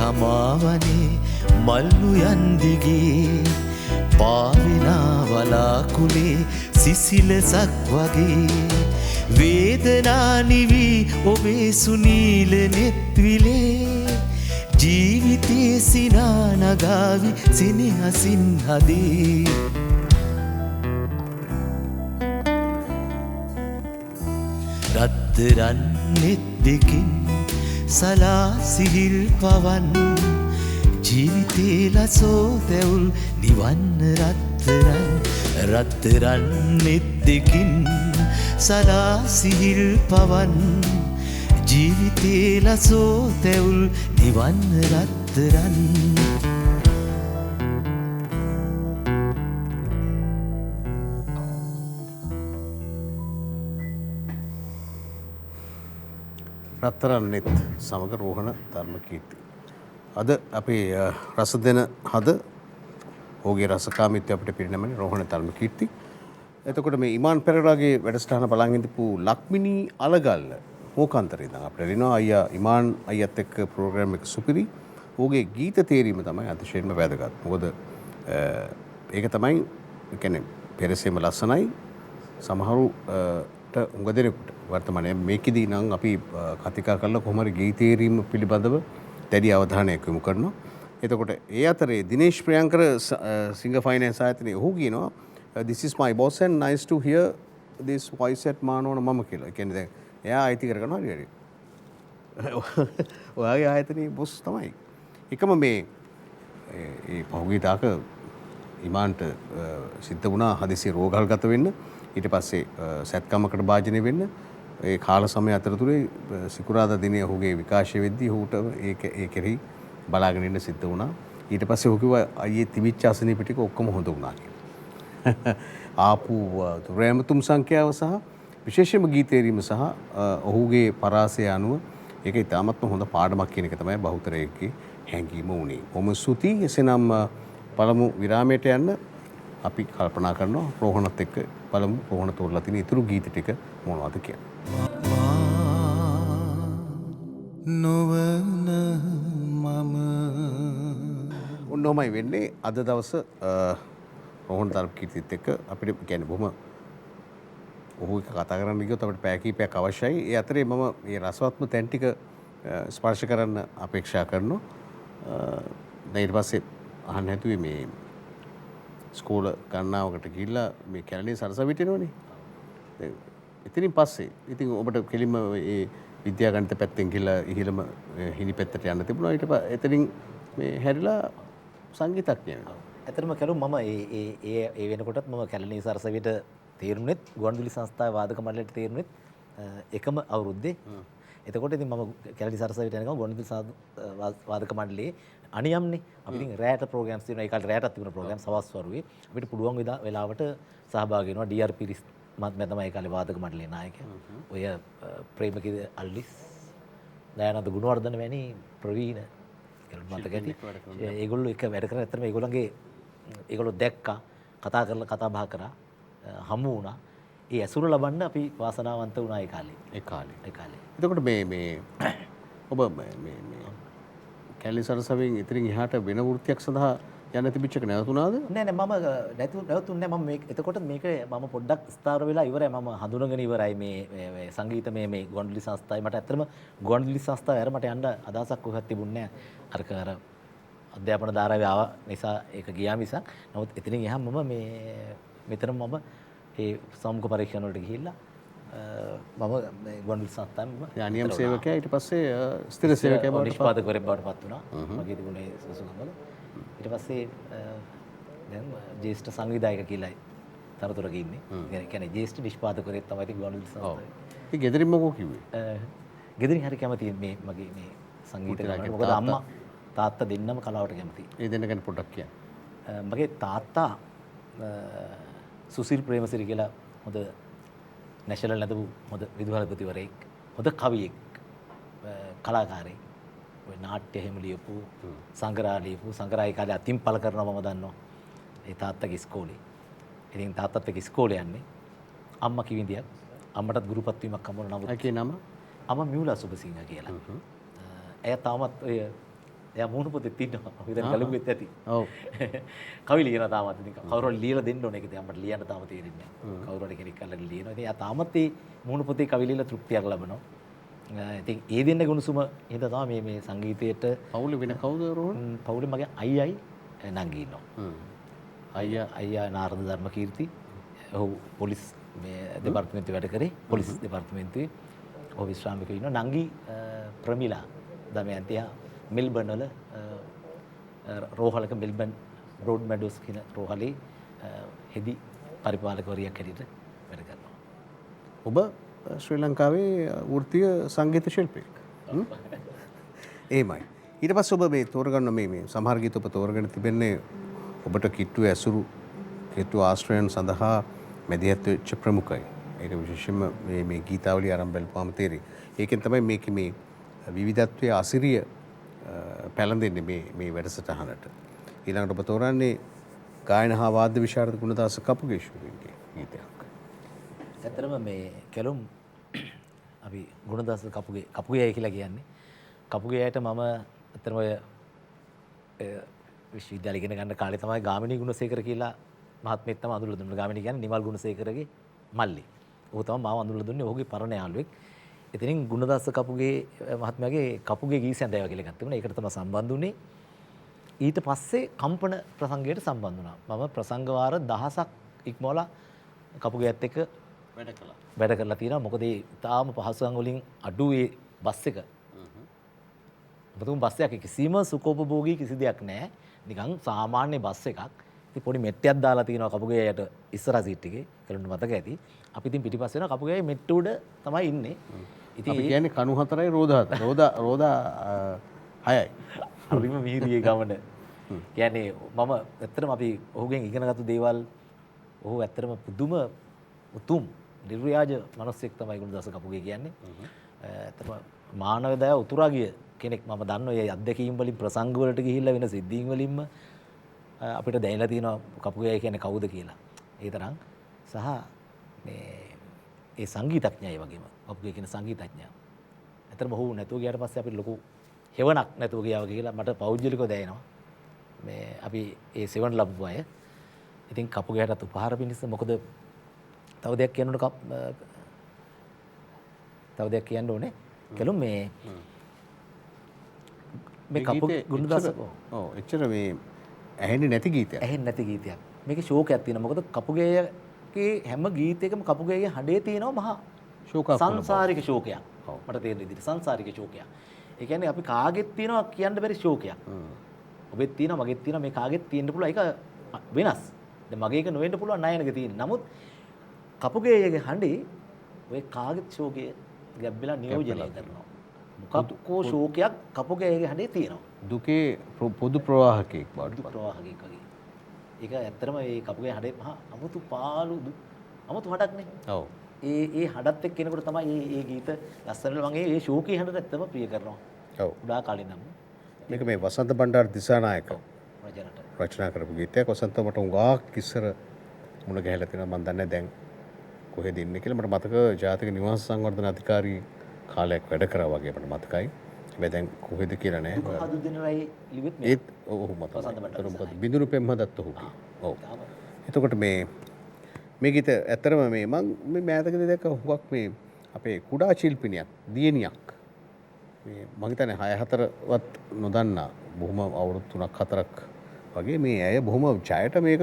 හමාවනේ මල්ලු යන්දිගේ පාවෙනා වලාකුලේ සිසිලසක් වගේ වේදනා නිවි ඔබේ සුනීල නෙත්විලේ ජීවිතේ සිනා නගාවි සෙනෙහසින් හදේ රත්තරන් නෙත්දකින් සලා සිහිල් පවන් ජීවිතේ ලසෝ තැවුල් නිවන් රත්තරන් රත්තරන් නෙත්දකින් සලා සිහිල් පවන් ජීවිතේ ලසෝ තැවුල් නිවන් රත්තරන් රත්තරන් නෙත් සමග රෝහණ ධර්මකීර්ති. අද අපේ රස දෙන හද ඔහුගේ රසකාමීත්වය අපිට පිරිනමන රෝහණ ධර්මකීර්ති. එතකොට මේ ඉමාන් පෙරේරාගේ වැඩසටහන බලන් ඉඳපු ලක්මිනී අලගල්ල මෝකාන්තරේ ඉඳන් අපිට එනවා අයියා ඉමාන් අයියත් එක්ක ප්‍රෝග්‍රෑම් එක සුපිරි. ඔහුගේ ගීත තේරීම තමයි අතිශයින්ම වැදගත්. මොකද ඒක තමයි කියන්නේ පෙරසෙම ලස්සනයි සමහරුට උඟ දෙනෙකුට වර්තමානයේ මේකෙදී නම් අපි කතිකා කරලා කොහොම හරි ගීතේරීම පිළිබඳව දැඩි අවධානයක් යොමු කරනවා. එතකොට ඒ අතරේ දිනේෂ් ප්‍රියංකර සිංගර් ෆයිනෑන්ස් ආයතනයේ ඔහු කියනවා this is my boss and nice to hear this voice at මානෝන මම කියලා. කියන්නේ දැන් එයා අයිති කරගන්නවා හරි. ඔයාගේ ආයතනයේ බොස් තමයි. එකම මේ පහුගිය දාක ඉමාන්ට සිද්ධ වුණා හදිසි රෝගල්ගත වෙන්න. ඊට පස්සේ සැත්කමකට භාජනය වෙන්න. ඒ කාල සමය අතරතුරේ සිකුරාදා දිනේ ඔහුගේ විකාශය වෙද්දී ඔහුට ඒ කෙරෙහි බලාගෙන ඉන්න සිද්ධ වුණා. ඊට පස්සේ ඔහු කිව්වා අයියේ තිබිච්ච අසනීප ටික ඔක්කොම හොඳ වුණා කියලා. ආපු දුරෑමතුම් සංඛ්‍යාව සහ විශේෂයෙන්ම ගීතේරීම සහ ඔහුගේ පරාසය අනුව ඒක ඉතාමත්ම හොඳ පාඩමක් කියන එක තමයි බහුතරයෙක්ගේ හැඟීම වුණේ. බොහොම ස්තුතියි. එසේනම් පළමු විරාමයට යන්න අපි කල්පනා කරනවා රෝහණත් එක්ක බලමු රෝහණ තෝරලා තියෙන ඊතුරු ගීත ටික මොනවද කියලා. නොවන මම ඔන්නෝමයි වෙන්නේ අද දවස රෝහණ තර්ක කීර්තිත් එක්ක අපිට කියන්නේ බොහොම ඔහු කතා කරන්න ගියොත් අපිට පැය කිහිපයක් අවශ්‍යයි. ඒ අතරේ මම මේ රසවත්ම තැන් ටික ස්පර්ශ කරන්න අපේක්ෂා කරනවා. දැන් ඊට පස්සේ අහන්න හැදුවේ මේ ස්කෝල ගණනාවකට ගිහිල්ලා මේ කැලණිය සරසවිට එනවනේ. එතනින් පස්සේ ඉතින් ඔබට කෙලින්ම මේ විද්‍යා ගණිත පැත්තෙන් ගිහිල්ලා ඉහළම හිණි පැත්තට යන්න තිබුණා. ඊට පස්සේ එතනින් මේ හැරිලා සංගීතඥ වෙනවා. ඇත්තටම කරු මම ඒ වෙනකොටත් මම කැලණිය සරසවියට තේරුණෙත් ගුවන්විදුලි සංස්ථාවේ වාදක මණ්ඩලයට තේරුණෙත් එකම අවුරුද්දේ. එතකොට ඉතින් මම කැලණිය සරසවියට යනකම් ගුවන්විදුලි වාදක මණ්ඩලයේ අනියම්නේ අපි ඉතින් රැයට ප්‍රෝග්‍රෑම්ස් තියෙනවා. ඒ කාලේ රැයටත් තිබුණ ප්‍රෝග්‍රෑම් සවස් වරුවේ අපිට පුළුවන් වෙලාවට සහභාගී වෙනවා. ඩී.ආර්. පිරිස් මහත්මයා තමයි ඒ කාලේ වාදක මණ්ඩලයේ නායකයා. ඔය ප්‍රේමකී අල්ලිස් දයානන්ද ගුණවර්ධන වැනි ප්‍රවීණ මතක ඇති. ඒගොල්ලෝ එක වැඩ කරා. ඇත්තටම ඒගොල්ලෝ දැක්කා කතා කරලා කතා බහ කරා හමු වුණා. ඒ ඇසුර ලබන්න අපි වාසනාවන්ත වුණා ඒ කාලේ. එතකොට මේ ඔබ මේ කැලණිය සරසවියෙන් ඉතින් එහාට වෙන වෘත්තියක් සඳහා යන්න තිබිච්ච එක නැවතුණාද? නෑ මම නැවතුන්නේ නෑ. මම එතකොට මේක මම පොඩ්ඩක් ස්ථාවර වෙලා ඉවරයි. මම හඳුනගෙන ඉවරයි මේ සංගීත මේ ගුවන්විදුලි සංස්ථාවේ. මට ඇත්තටම ගුවන්විදුලි සංස්ථාවේ අර මට යන්න අදහසක් කොහෙවත් තිබුණේ නෑ. අර අධ්‍යාපන ධාරාවේ ආව නිසා ඒක ගියා මිසක්. නමුත් එතනින් එහා මම මෙතන මම ඒ සමුක පරීක්ෂණ වලට ගිහිල්ලා මම ගුවන්විදුලි සංස්ථාවේ අනියම් සේවකයා ඊට පස්සේ ස්ථිර සේවකයා බවට නිෂ්පාදකවරයෙක් බවට පත් වුණා. මගේ තිබුණේ සුසුකමල. ඊට පස්සේ දැන් ජ්‍යෙෂ්ඨ සංවිධායක කියලායි තරතුරක ඉන්නේ. ඒ කියන්නේ ජ්‍යෙෂ්ඨ නිෂ්පාදකවරයෙක් තමයි ඉතින් ගුවන්විදුලි සංස්ථාවේ. ඉතින් ගෙදරින් මොකෝ කිව්වේ? ගෙදරින් හරි කැමතියි මගේ මේ සංගීත ගායන. මොකද අම්මා තාත්තා දෙන්නම කලාවට කැමතියි. ඒ දෙන්න ගැන පොඩ්ඩක් කියන්න. මගේ තාත්තා සුසිල් ප්‍රේමසිරි කියලා හොඳ නැෂනල් නැදපු හොඳ විදුහල්පතිවරයෙක්, හොඳ කවියෙක්, කලාකාරයෙක්. ඔය නාට්‍ය එහෙම ලියපු, සංගරා ලියපු, සංගරායි කාලේ අතින් පළ කරනවා මම දන්නවා. ඒ තාත්තගේ ඉස්කෝලේ. ඉතින් තාත්තත් එක්ක ඉස්කෝලේ යන්නේ. අම්මා කිවිඳියක්. අම්මටත් ගුරුපත් වීමක් හම්බ වුණා. නමුත් ඒකේ නම අම්මා මියුලා සුබසිංහ කියලා. එයා තාමත් ඔය එයා මුණු පොතේ තින්නවා. විතර කලුගෙත් ඇති. ඔව්. කවි ලියන තාමත් ඉතින් කවුරු හරි ලියලා දෙන්න ඕනේ. ඒක ඉතින් අපිට ලියන්න තාම තේරෙන්නේ නැහැ. කවුරු හරි කෙනෙක් අල්ලගෙන ලියනවා. ඉතින් එයා තාමත් මේ මුණු පොතේ කවි ලියලා තෘප්තියක් ලබනවා. ඉතින් ඒ දෙන්න ගුණසුම හින්දා තමයි මේ සංගීතයට පවුලේ වෙන කවුද රෝහණ? පවුලේ මගේ අයියයි නංගි ඉන්නවා. අයියා නාරද ධර්මකීර්ති. ඔහු පොලිස් මේ දෙපාර්තමේන්තුවේ වැඩ කරේ. පොලිස් දෙපාර්තමේන්තුවේ. ඔහු විශ්‍රාමිකව ඉන්නවා. නංගි ප්‍රමිලා දමයන්තිය මෙල්බර්න් වල රෝහලක මෙල්බර්න් බ්‍රෝඩ් මෙඩෝස් කියන රෝහලේ හෙදි පරිපාලකවරියක් හැටියට වැඩ කරනවා. ඔබ ශ්‍රී ලංකාවේ වෘත්තීය සංගීත ශිල්පියෙක්. එහෙමයි. ඊට පස්සේ ඔබ මේ තෝරගන්න මේ සමහර ගීත ඔබ තෝරගෙන තිබෙන්නේ ඔබට කිට්ටු ඇසුරු කිට්ටු ආශ්‍රයන් සඳහා මැදිහත් වෙච්ච ප්‍රමුඛයි. ඒක විශේෂයෙන්ම මේ ගීතාවලිය ආරම්භ බලපුවාම තේරෙයි. ඒකෙන් තමයි මේකේ මේ විවිධත්වයේ අසිරිය පැලඳෙන්නේ මේ වැඩසටහනට. ඊළඟට ඔබ තෝරන්නේ ගායන හා වාද්‍ය විශාරද ගුණදාස කපුගේ ශූරින්ගේ ගීතයක්. ඇත්තටම මේ කැලුම් අපි ගුණදාස කපුගේ කියලා කියන්නේ. කපුගේයට මම ඇත්තටම ඔය විශ්වවිද්‍යාලේ ඉගෙන ගන්න කාලේ තමයි ගාමිණී ගුණසේකර කියලා මහත්මයෙක් තමයි අඳුරලා දුන්නේ. ගාමිණී කියන්නේ නිමල් ගුණසේකරගේ මල්ලි. ඔහු තමයි මාව අඳුරලා දුන්නේ. ඔහුගේ පරණ යාළුවෙක්. ඉතින් ගුණදාස කපුගේ මහත්මයාගේ කපුගේ ගී සැඳෑව කියලා එකක් තිබුණා. ඒකට තමයි සම්බන්ධ වුණේ. ඊට පස්සේ කම්පන ප්‍රසංගයට සම්බන්ධ වුණා. මම ප්‍රසංග වාර 1000ක් ඉක්මවලා කපුගේත් එක්ක වැඩ කරලා තියෙනවා. මොකද ඒ තාම පහසුකම් වලින් අඩු ඒ බස් එක. ඔබතුම බස් එකක කිසිම සුඛෝපභෝගී කිසි දෙයක් නැහැ. නිකන් සාමාන්‍ය බස් එකක්. ඉතින් පොඩි මෙට්ටයක් දාලා තිනවා කපුගේයට ඉස්සරහ සීට් එකේ. කලුන්ට මතක ඇති. අපි ඉතින් පිටිපස්ස වෙනවා කපුගේ මෙට්ට උඩ තමයි ඉන්නේ. ඉතින් අපි කියන්නේ කණු 4යි රෝදා 6යි. හරිම මිහිරියේ ගමන. කියන්නේ මම ඇත්තටම අපි ඔහුගෙන් ඉගෙනගත්තු දේවල් ඔහු ඇත්තටම පුදුම උතුම් නිර්ව්‍යාජ මිනිස්සෙක් තමයි ගුණදාස කපුගේ කියන්නේ. ඇත්තටම මානව දයාව උතුරා ගිය කෙනෙක් මම දන්නවා. ඒ අත්දැකීම් වලින් ප්‍රසංග වලට ගිහිල්ලා වෙන සිද්ධීන් වලින්ම අපිට දැනලා තියෙනවා කපුගේ කියන්නේ කවුද කියලා. ඒ තරම් සහ මේ ඒ සංගීතඥයයි වගේම කපුගේ කියන සංගීතඥයා. ඇත්තටම ඔහු නැතුව ගියාට පස්සේ අපිට ලොකු හෙවණක් නැතුව ගියා වගේ කියලා මට පෞද්ගලිකව දැනෙනවා. මේ අපි ඒ සෙවණ ලැබුව අය. ඉතින් කපුගේටත් උපහාර පිණිස මොකද තව දෙයක් කියන්න ඕනේ. කලුම් මේ කපුගේ ගුණදාස එච්චර මේ ඇහෙන්නේ නැති ගීතයක්. ඇහෙන්නේ නැති ගීතයක්. මේකේ ශෝකයක් තියෙනවා. මොකද කපුගේගේ හැම ගීතයකම කපුගේගේ හඬේ තියෙනවා මහා සංසාරික ශෝකයක්. මට තේරෙන විදිහට සංසාරික ශෝකයක්. ඒ කියන්නේ අපි කාගෙත් තියෙනවා කියන්න බැරි ශෝකයක්. ඔබෙත් තියෙනවා මගෙත් තියෙනවා මේ කාගෙත් තියෙන්න පුළුවන් ඒක වෙනස්. දැන් මගේ එක නොවෙන්න පුළුවන් නයනක තියෙන. නමුත් කපුගේගේ හඬේ ඔය කාගෙත් ශෝකය ගැබ්බෙලා නියෝජනය කරනවා. මොකක්කෝ ශෝකයක් කපුගේගේ හඬේ තියෙනවා. දුකේ පොදු ප්‍රවාහකයක් බවට ප්‍රවාහකයක් වගේ. ඒක ඇත්තටම මේ කපුගේ හඬේ මහා අමුතු පාළු අමුතු හඬක්නේ. ඔව්. ඒ හඬත් එක්ක කෙනෙකුට තමයි මේ ගීත ලස්සනට මම මේ ශෝකී හඬට ඇත්තම ප්‍රිය කරනවා. ඔව්. උඩා කාලේ නම් මේක මේ වසන්ත බණ්ඩාර දිසානායක රචනට රචනා කරපු ගීතයක්. වසන්ත මට උගාක් ඉස්සර මුණ ගැහිලා තියෙනවා. මම දන්නේ දැන් කොහෙද ඉන්නේ කියලා. මට මතක ජාතික නිවාස සංවර්ධන අධිකාරී කාලයක් වැඩ කරා වගේ මට මතකයි. හැබැයි දැන් කොහෙද කියලා නෑ. හදු දෙනවයි ලිවෙත් මේ ඒත් ඔහු මතකයි. මොකද බිඳුරු පෙම්හදත් ඔහු කි. ඔව්. එතකොට මේ ගීත ඇත්තටම මේ මම මේ මෑතකදී දැක්ක හුඟක් මේ අපේ කුඩා ශිල්පිනියක් දියණියක් මේ මම හිතන්නේ 6-4වත් නොදන්නා බොහොම අවුරුදු 3-4ක් වගේ මේ ඇය බොහොම ජයට මේක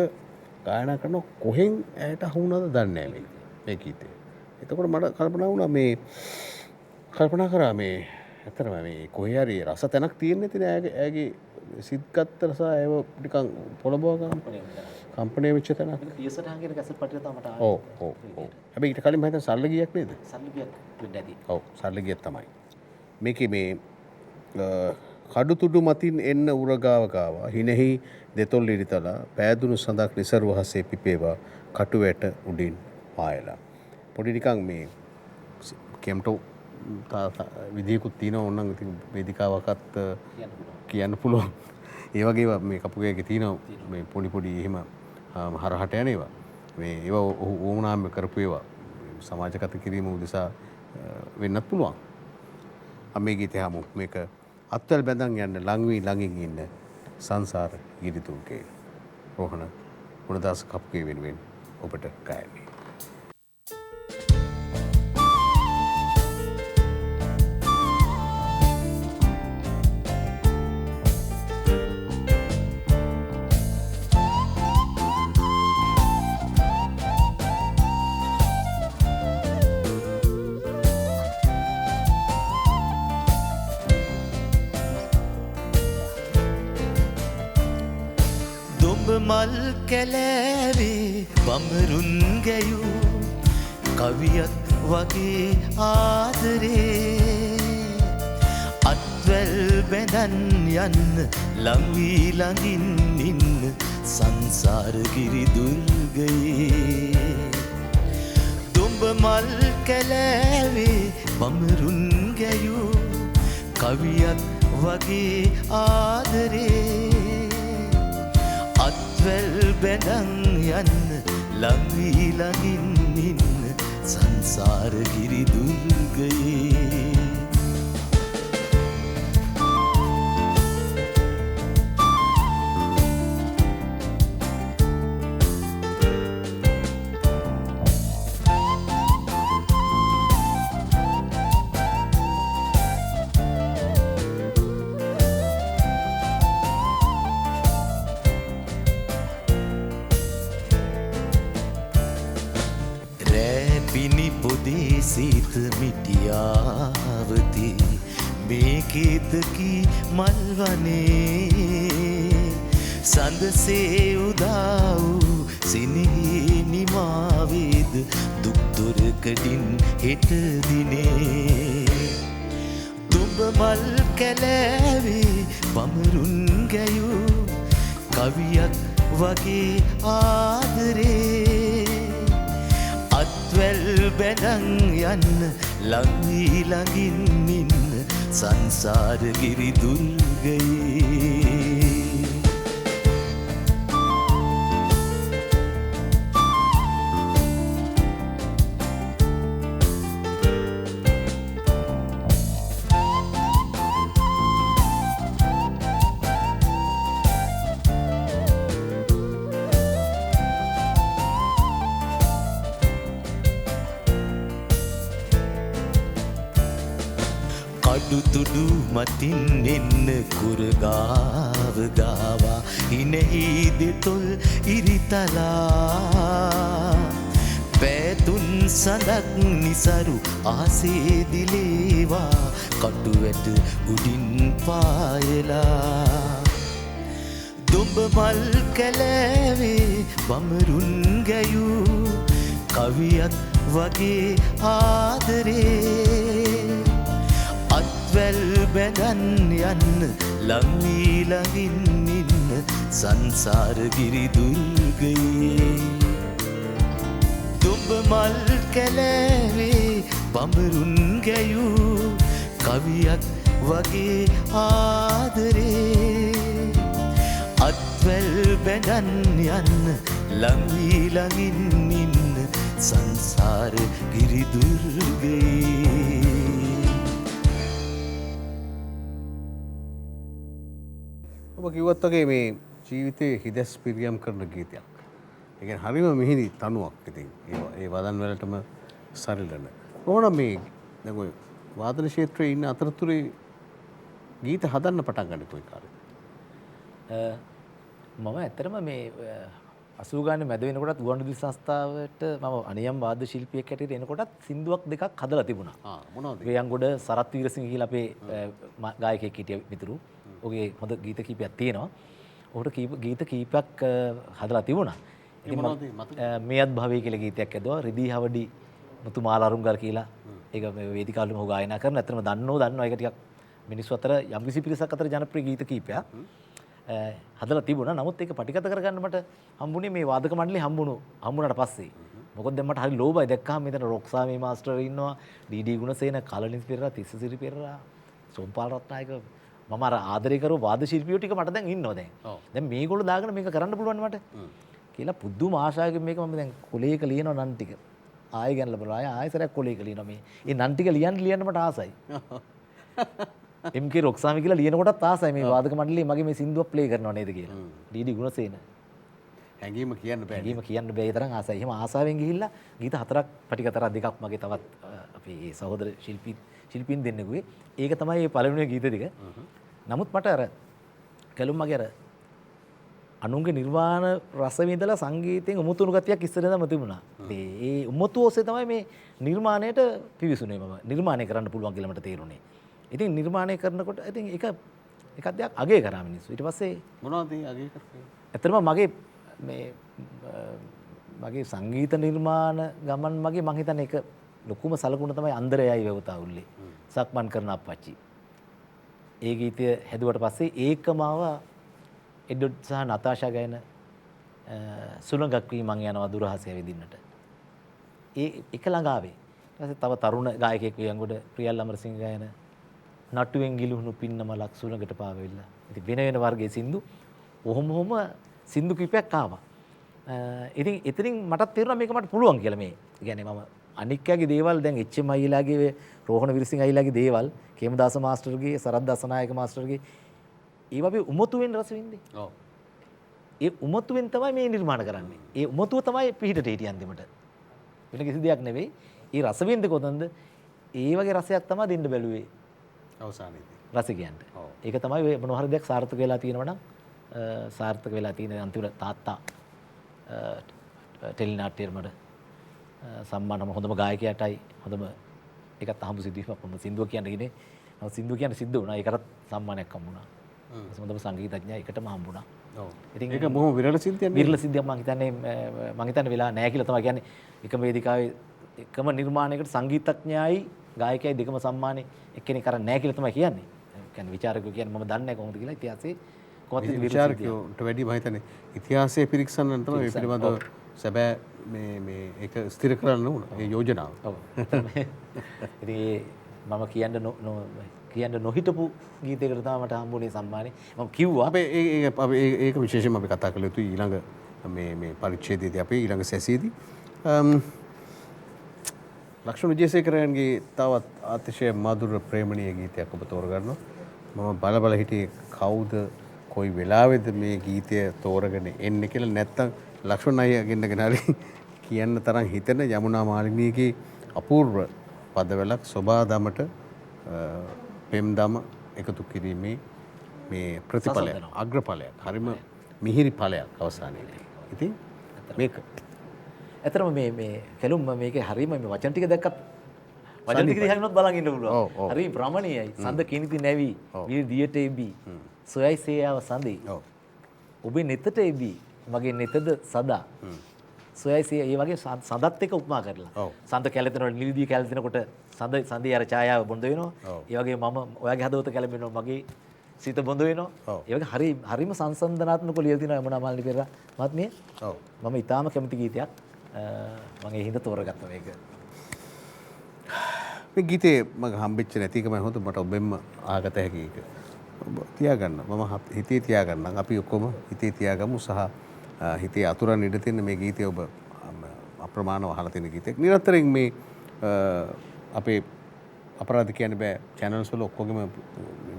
ගායනා කරන කොහෙන් ඇයට අහුණාද දන්නේ නැහැ මේ ගීතේ. එතකොට මට කල්පනා කරා මේ ඇත්තටම මේ කොහේ හරි රස තැනක් තියෙන්නේ නැතින ඇයගේ සිත්ගත් රස ඒව නිකන් පොළඹව ගන්න කම්පණය වෙච්ච තැනක්. පියසට හංගින කැසට් පටිය තමයි මට ඔව්. හැබැයි ඊට කලින් මම හිතන්නේ සල්ල ගියක් නේද? සල්ලි ගියක් වෙන්න ඇති. ඔව් සල්ල ගියක් තමයි. මේකේ මේ කඩුතුඩු මතින් එන්න උරගාව ගාවා හිනෙහි දෙතොල් ඉරිතලා පෑදුණු සඳක් නිසරු වහසේ පිපේවා කටු වැට උඩින් පායලා. පොඩි නිකන් මේ කෙම්ටෝ විදියකුත් තියෙනවා ඕනනම් ඉතින් වේදිකාවකත් කියන්න පුළුවන්. ඒ වගේ මේ කපුගේගේ තියෙනවා මේ පොඩි එහෙම හරහට යන ඒවා. මේ ඒවා ඔහු ඕමනාම කරපු ඒවා සමාජගත කිරීම උදෙසා වෙන්නත් පුළුවන්. මේ ගීතය හමු. මේක අත්වල බැඳන් යන්න ලංවී ළඟින් ඉන්න සංසාර ගිරිතුන්ගේ රෝහණ ගුණදාස කපුගේ වෙනුවෙන් ඔබට ගායනය. මල් කැලෑවේ බඹරුන් ගැයූ කවියක් වගේ ආදරේ අත්වැල් බැඳන් යන්න ලංවී ළඟින් ඉන්න සංසාර ගිරි දුර්ගයේ දුඹ මල් කැලෑවේ බඹරුන් ගැයූ කවියක් වගේ ආදරේ අත්වැල් බැඳන් යන්න ලංවී ළඟින් ඉන්න සංසාර ගිරි දුර්ගයේ සීත මිටියාවතී මේකේතකි මල්වනේ සඳසේ උදා වූ සිනෙහි නිමාවේද දුක්දොරකඩින් හෙට දිනේ දුඹ මල් කැලෑවේ බමරුන් ගැයූ කවියක් වගේ ආදරේ අත්වැල් බැඳන් යන්න ලංවී ළඟින් ඉන්න සංසාරගිරි දුර්ගයේ කඩුතුඩු මතින් එන්න කුරගාව ගාවා හිනෙහි දෙතොල් ඉරිතලා පැතුන් සඳක් නිසරු ආසේ දිලේවා කටුවැට උඩින් පායලා දුඹ මල් කැලෑවේ බමරුන් ගැයූ කවියක් වගේ ආදරේ අත්වැල් බැඳන් යන්න ලංවී ළඟින් ඉන්න සංසාරගිරි දුර්ගයේ දුඹ මල් කැලෑවේ බඹරුන් ගැයූ කවියක් වගේ ආදරේ අත්වැල් බැඳන් යන්න ලංවී ළඟින් ඉන්න සංසාරගිරි දුර්ගයේ ඔබ කිව්වත් වගේ මේ ජීවිතයේ හිදැස් පිරියම් කරන ගීතයක්. ඒ කියන්නේ හරිම මිහිරි තනුවක් ඉතින්. ඒ වදන් වලටම සරිලන. කොහොමද මේ දැන් ඔය වාදන ක්ෂේත්‍රයේ ඉන්න අතරතුරේ ගීත හදන්න පටන් ගන්න කොයි කාලෙද? මම ඇත්තටම මේ 80 ගානේ මැද වෙනකොටත් ගුවන්විදුලි සංස්ථාවට මම අනියම් වාද්‍ය ශිල්පියෙක් හැටියට එනකොටත් සින්දුවක් දෙකක් හදලා තිබුණා. මොනවද? වේයන්ගොඩ සරත් වීරසිංහ කියලා අපේ ගායකයෙක් හිටිය මිතුරු. ඔහුගේ හොඳ ගීත කීපයක් තියෙනවා. ඔහුට ගීත කීපයක් හදලා තිබුණා. ඉතින් මේත් භවයේ කියලා ගීතයක් ඇදුවා. රිදී හවඩි මුතුමාලාරුංගල් කියලා. ඒක මේ වේදිකාවලම ඔහු ගායනා කරන. ඇත්තටම දන්නවා ඒක ටිකක් මිනිස්සු අතර යම්කිසි පිරිසක් අතර ජනප්‍රිය ගීත කීපයක්. හදලා තිබුණා. නමුත් ඒක පටිගත කරගන්න මට හම්බුනේ මේ වාදක මණ්ඩලේ හම්බුණාට පස්සේ. මොකද දැන් මට හරි ලෝභයි දැක්කම මෙතන රොක්සාමී මාස්ටර් ඉන්නවා, ඩී.ඩී. ගුණසේන, කලනිස් පෙරේරා, තිස්සසිරි පෙරේරා, සෝම්පාල් රත්නායක මම අර ආදරය කරු වාද ශිල්පියෝ ටික මට දැන් ඉන්නවා දැන්. දැන් මේගොල්ලෝ දාගෙන මේක කරන්න පුළුවන් මට. කියලා පුදුම ආශාවකින් මේක මම දැන් කොලේක ලියනවා නන් ටික. ආයෙ ගන්නලා බලලා ආයෙසරයක් කොලේක ලියනවා මේ. ඒ නන් ටික ලියන්න මට ආසයි. එම්.කේ රොක්සාමි කියලා ලියනකොටත් ආසයි මේ වාදක මණ්ඩලයේ මගේ මේ සින්දුව ප්ලේ කරනවා නේද කියලා. ඩී.ඩී. ගුණසේන. හැංගීම කියන්න බෑ. හැංගීම කියන්න බෑ. ඒ තරම් ආසයි. එහෙම ආසාවෙන් ගිහිල්ලා ගීත 4ක් පටිගතරක් දෙකක් මගේ තවත් අපේ සහෝදර ශිල්පීන් දෙන්නෙකුගේ. ඒක තමයි මේ පළවෙනි ගීත ටික. නමුත් මට අර කැලුම් මගේ අර අනුන්ගේ නිර්වාණ රස විඳලා සංගීතයෙන් උමුතුණු ගතියක් ඉස්සරදම තිබුණා. ඒ උමුතු ඔස්සේ තමයි මේ නිර්මාණයට පිවිසුනේ මම. නිර්මාණය කරන්න පුළුවන් කියලා මට තේරුණේ. ඉතින් නිර්මාණය කරනකොට ඉතින් එකක් දෙයක් අගය කරා මිනිස්සු. ඊට පස්සේ මොනවද අගය කරන්නේ? ඇත්තටම මගේ සංගීත නිර්මාණ ගමන් මගේ මං හිතන්නේ ඒක ලොකුම සලකුණ තමයි අන්දරයයි වේවතා උල්ලේ. සක්මන් කරන අප්පච්චි. ඒ ගීතය හැදුවට පස්සේ ඒකම ආවා එඩ්වඩ් සහ නතාෂා ගායන සුළඟක් වී මං යනවා දුරහසය විඳින්නට. ඒක ළඟ ආවේ. ඊට පස්සේ තව තරුණ ගායකයෙක් වියන්ගොඩ ප්‍රියල් අමරසිංහ ගායන නටුවෙන් ගිලුණු පින්නමලක් සුළඟට පාවෙලා. ඉතින් වෙන වර්ගයේ සින්දු ඔහොම සින්දු කිපයක් ආවා. ඉතින් එතනින් මටත් තේරුණා මේක මට පුළුවන් කියලා මේ. කියන්නේ මම අනික්කගේ දේවල් දැන් එච්.එම්. අයිලාගේ රෝහණ විරසිංහ අයිලාගේ දේවල් කේමදාස මාස්ටර්ගේ සරත් දසනායක මාස්ටර්ගේ ඒවා අපි උමතුවෙන් රස වින්දේ. ඔව්. ඒ උමතුවෙන් තමයි මේ නිර්මාණ කරන්නේ. ඒ උමතුව තමයි පිහිටට හිටිය අන්තිමට. වෙන කිසි දෙයක් නෙවෙයි. ඒ රස වින්දේ කොතනද? ඒ වගේ රසයක් තමයි දෙන්න බැලුවේ. අවසානයේදී. රසිකයන්ට. ඒක තමයි මොනවා හරි දෙයක් සාර්ථක වෙලා තියෙනවා නම් සාර්ථක වෙලා තියෙන අන්තිමට තාත්තා ටෙලි නාට්‍යයට මට සම්මානම හොඳම ගායකයාටයි හොඳම ඒකත් අහඹු සිදුවීමක් වුණා. සින්දුව කියන්න ගිනේ. නමුත් සින්දුව කියන්න සිද්ධ වුණා. ඒකටත් සම්මානයක් හම්බුණා. සුමදම සංගීතඥයා එකටම හම්බුණා. ඉතින් ඒක බොහොම විරල සිද්ධියක් නේ. විරල සිද්ධියක් මම හිතන්නේ වෙලා නැහැ කියලා තමයි කියන්නේ. එකම වේදිකාවේ එකම නිර්මාණයකට සංගීතඥයයි ගායකයයි දෙකම සම්මානේ එක්කෙනෙක් අරන් නැහැ කියලා තමයි කියන්නේ. කියන්නේ විචාරකයෝ කියන්නේ මම දන්නේ නැහැ කොහොමද කියලා ඉතිහාසයේ කොහොමද විචාරකයෝට වැඩි මම හිතන්නේ ඉතිහාසයේ පිරික්සන්න තමයි මේ පිළිබඳව සැබෑ මේ ඒක ස්ථිර කරන්න ඕන ඒ යෝජනාව. ඔව්. ඉතින් මම කියන්න නොහිටපු ගීතයකට තමයි මට හම්බුනේ සම්මානේ. මම කිව්වා අපි ඒක විශේෂයෙන්ම අපි කතා කළ යුතුයි ඊළඟ මේ පරිච්ඡේදයේදී අපි ඊළඟ සැසියේදී. ලක්ෂ්මණ විජේසේකරයන්ගේ තවත් අතිශය මధుර ප්‍රේමණීය ගීතයක් ඔබ තෝරගන්නවා. මම බල හිටියේ කවුද කොයි වෙලාවෙද මේ ගීතය තෝරගෙන එන්නේ කියලා. නැත්තම් ලක්ෂ්මණ අයියාගෙන් හරි කියන්න තරම් හිතෙන යමුනා මාලිනීගේ අපූර්ව පදවලක් සෝබා දමට පෙම් දම එකතු කිරීමේ මේ ප්‍රතිඵලයක් අග්‍රඵලයක් හරිම මිහිරි ඵලයක් අවසානයේදී. ඉතින් මේක ඇතරම මේ කැලුම් මේකේ හරීම මේ වචන ටික දැක්කත් වචන ටික දිහා බලන් ඉන්න පුළුවන්. හරි ප්‍රමණීයයි. සඳ කිනිති නැවි විරි දියට එබි. සොයයි සේයාව සඳේ. ඔබේ නෙතට එබි. මගේ නෙතද සදා. සොයයි සේ ඒ වගේ සඳත් එක උපමා කරලා. සඳ කැළතෙනකොට නිලිදී කැළතෙනකොට සඳේ අර ඡායාව බොඳ වෙනවා. ඒ වගේ මම ඔයාගේ හදවත කැළඹෙනවා මගේ සිත බොඳ වෙනවා. ඒ වගේ හරිම සංසන්දනාත්මක ලියලා තිනවා යමුනා මාලිනී පෙරේරා මහත්මිය. මම ඊටාම කැමති ගීතයක්. මම ඒ හින්දා තෝරගත්තා මේක. මේ ගීතේ මම හම්බෙච්ච නැති එකම හොඳ මට ඔබෙන්ම ආගත හැකි එක. තියාගන්න මම හිතේ තියාගන්නම්. අපි ඔක්කොම හිතේ තියාගමු සහ හිතේ අතුරන් ඉඳ තියෙන මේ ගීතය ඔබ අප්‍රමාණව අහලා තියෙන ගීතයක්. නිරන්තරයෙන් මේ අපේ අපරාධ කියන්න බෑ channels වල ඔක්කොගෙම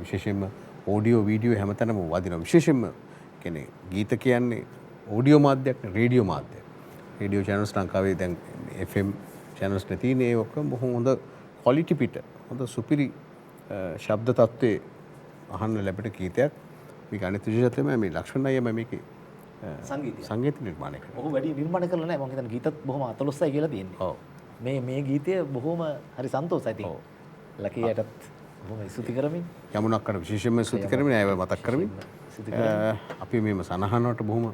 විශේෂයෙන්ම ඔඩියෝ වීඩියෝ හැමතැනම වදිනවා. විශේෂයෙන්ම කියන්නේ ගීත කියන්නේ ඔඩියෝ මාධ්‍යයක් නේ රේඩියෝ මාධ්‍යයක්. රේඩියෝ channels ලංකාවේ දැන් FM channels නැති නේ ඔක්කොම බොහොම හොඳ quality පිට හොඳ සුපිරි ශබ්ද තත්ත්වයේ අහන්න ලැබෙන ගීතයක්. මේක අනිත් විශේෂය තමයි මේ ලක්ෂ්මණ අයියා මේකේ සංගීත නිර්මාණය කරනවා. ඔහු වැඩි නිර්මාණය කරලා නැහැ. මම හිතන්නේ ගීතත් බොහොම අතලොස්සයි කියලා තියෙන්නේ. ඔව්. මේ ගීතය බොහොම හරි සන්තෝෂයි තියෙන්නේ. ඔව්. ලකීයටත් බොහොම ස්තුති කරමින් යමුණක්කට විශේෂයෙන්ම ස්තුති කරමින් අයව මතක් කරමින් අපි මේම සනහනවට බොහොම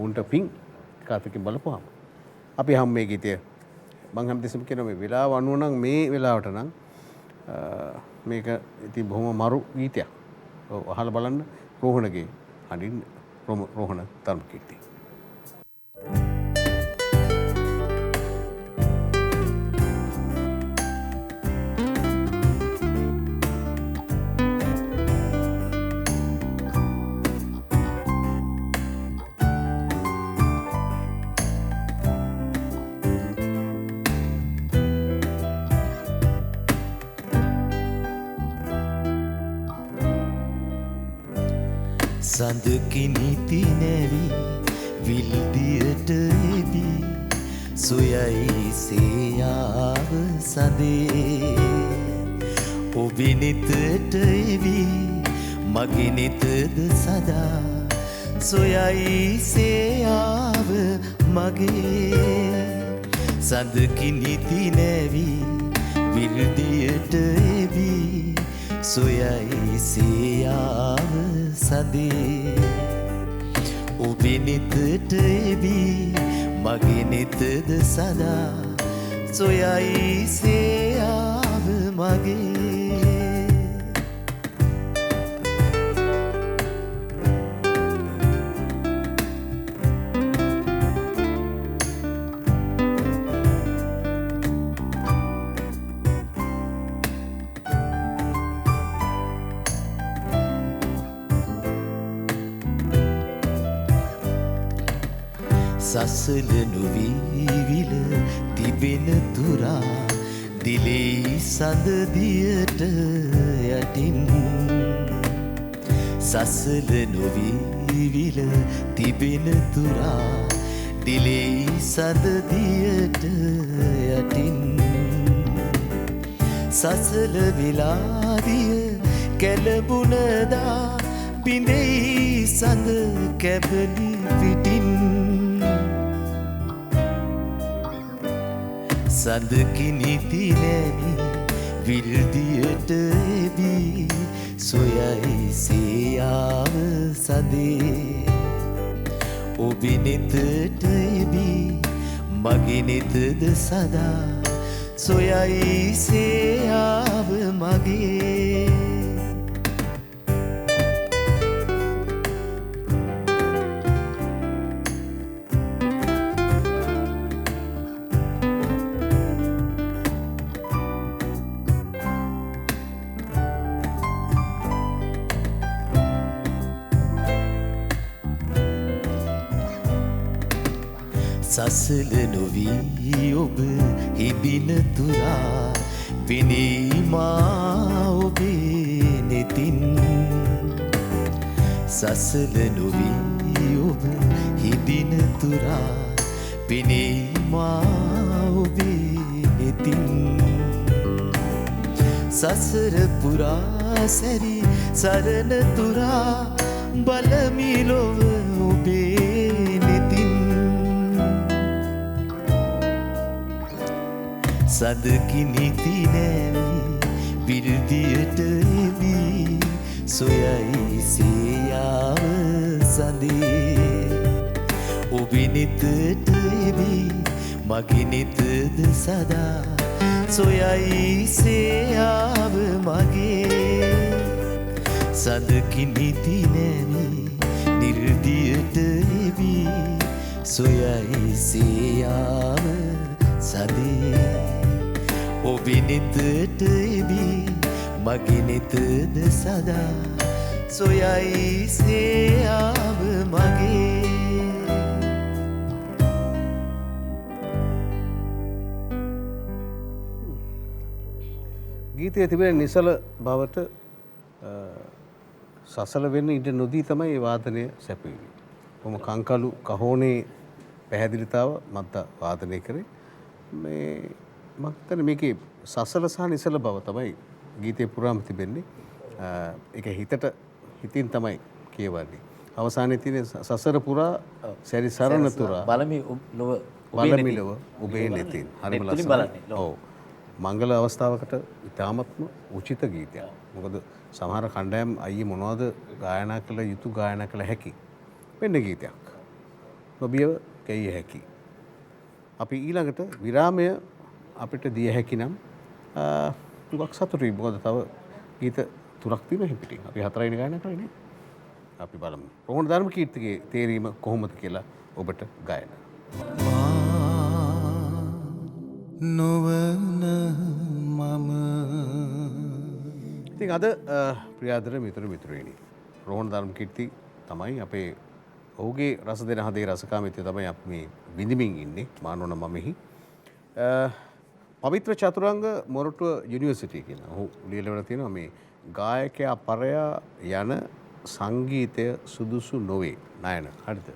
උන්ට පිං කාතකින් බලපුවාම අපි හැම මේ ගීතය මම හැමදෙස්සම කියන මේ වෙලාව අනුව නම් මේ වෙලාවට නම් මේක ඉතින් බොහොම මරු ගීතයක්. ඔව් අහලා බලන්න රෝහණගේ හඬින් රෝහණ ධර්මකීර්ති. සඳකිනිති නැවි විල්දියට එබි සොයයි සේයාව සඳේ ඔබේ නෙතට එවි මගේ නෙතද සදා සොයයි සේයාව මගේ සඳකිනිති නැවි විල්දියට එබි සොයයි සේයාව සදේ ඔබේ නෙතට එබි මගේ නෙතද සදා සොයයි සේයාව මගේ සසල නොවීවිල තිබෙන තුරා දිලෙයි සඳදියට යටින් සසල නොවීවිල තිබෙන තුරා දිලෙයි සඳදියට යටින් සසල විලාදිය කැලබුණදා පිඳෙයි සඳ කැබලි පිටින් සඳකිනිති නැවි විල්දියට එබි සොයයි සියාව සඳේ ඔබේ නෙතට එබී මගේ නෙතද සදා සොයයි සියාව මගේ සසල නොවී ඔබ හිබින තුරා පෙනීමා ඔබේ නෙතින් සසල නොවී ඔබ හිබින තුරා පෙනීමා ඔබේ නෙතින් සසර පුරා සැරි සරණ තුරා බලමි ලොව ඔබේ නෙතින් සදකි නිති නෑවි විරුදියට එබී සොයයි සියාව සඳේ ඔබේ නෙතට එබී මගේ නෙතද සදා සොයයි සියාව මගේ සදකි නිති නෑවි නිරුදියට එබී සොයයි සියාව සදේ ඔබේ නෙතට එබී මගේ නෙතද සදා සොයයි සියාව මගේ ගීතයේ තිබෙන නිසල බවට සසල වෙන්න ඉඩ නොදී තමයි ඒ වාදනය සැපයුනේ. කොහොම කංකලු කහෝනේ පැහැදිලිතාව මත වාදනය කරේ. මේ මම හිතන්නේ මේකේ සසල සහ නිසල බව තමයි ගීතේ පුරාම තිබෙන්නේ. ඒක හිතින් තමයි කියවන්නේ. අවසානයේ තියෙන සසර පුරා සැරි සරණ තුරා බලමි ලොව ඔබේ නෙතින්. හරිම ලස්සනයි. ඔව්. මංගල අවස්ථාවකට ඉතාමත්ම උචිත ගීතයක්. මොකද සමහර කණ්ඩායම් අයියේ මොනවද ගායනා කළ යුතු ගායනා කළ හැකි වෙන්න ගීතයක්. නොබියව කැයිය හැකි. අපි ඊළඟට විරාමය අපිට දිය හැකි නම් ටිකක් සතුටුයි. මොකද තව ගීත 3ක් තියෙනවා හිපිටින්. අපි 4 වෙනි ගායනා කරන්නේ. අපි බලමු. රෝහණ ධර්මකීර්තිගේ තේරීම කොහොමද කියලා ඔබට ගායනා. නොවන මම ඉතින් අද ප්‍රියාදර මිතුරෙනි රෝහණ ධර්මකීර්ති තමයි අපේ ඔහුගේ රස දෙන හදේ රසකාමිත්වය තමයි අපි මේ විඳිමින් ඉන්නේ මානවන මමෙහි පවිත්‍ර චතුරංග මොරටුව යුනිවර්සිටි කියන ඔහු ලියලා තියෙනවා මේ ගායකයා පරයා යන සංගීතය සුදුසු නොවේ නයන හරිද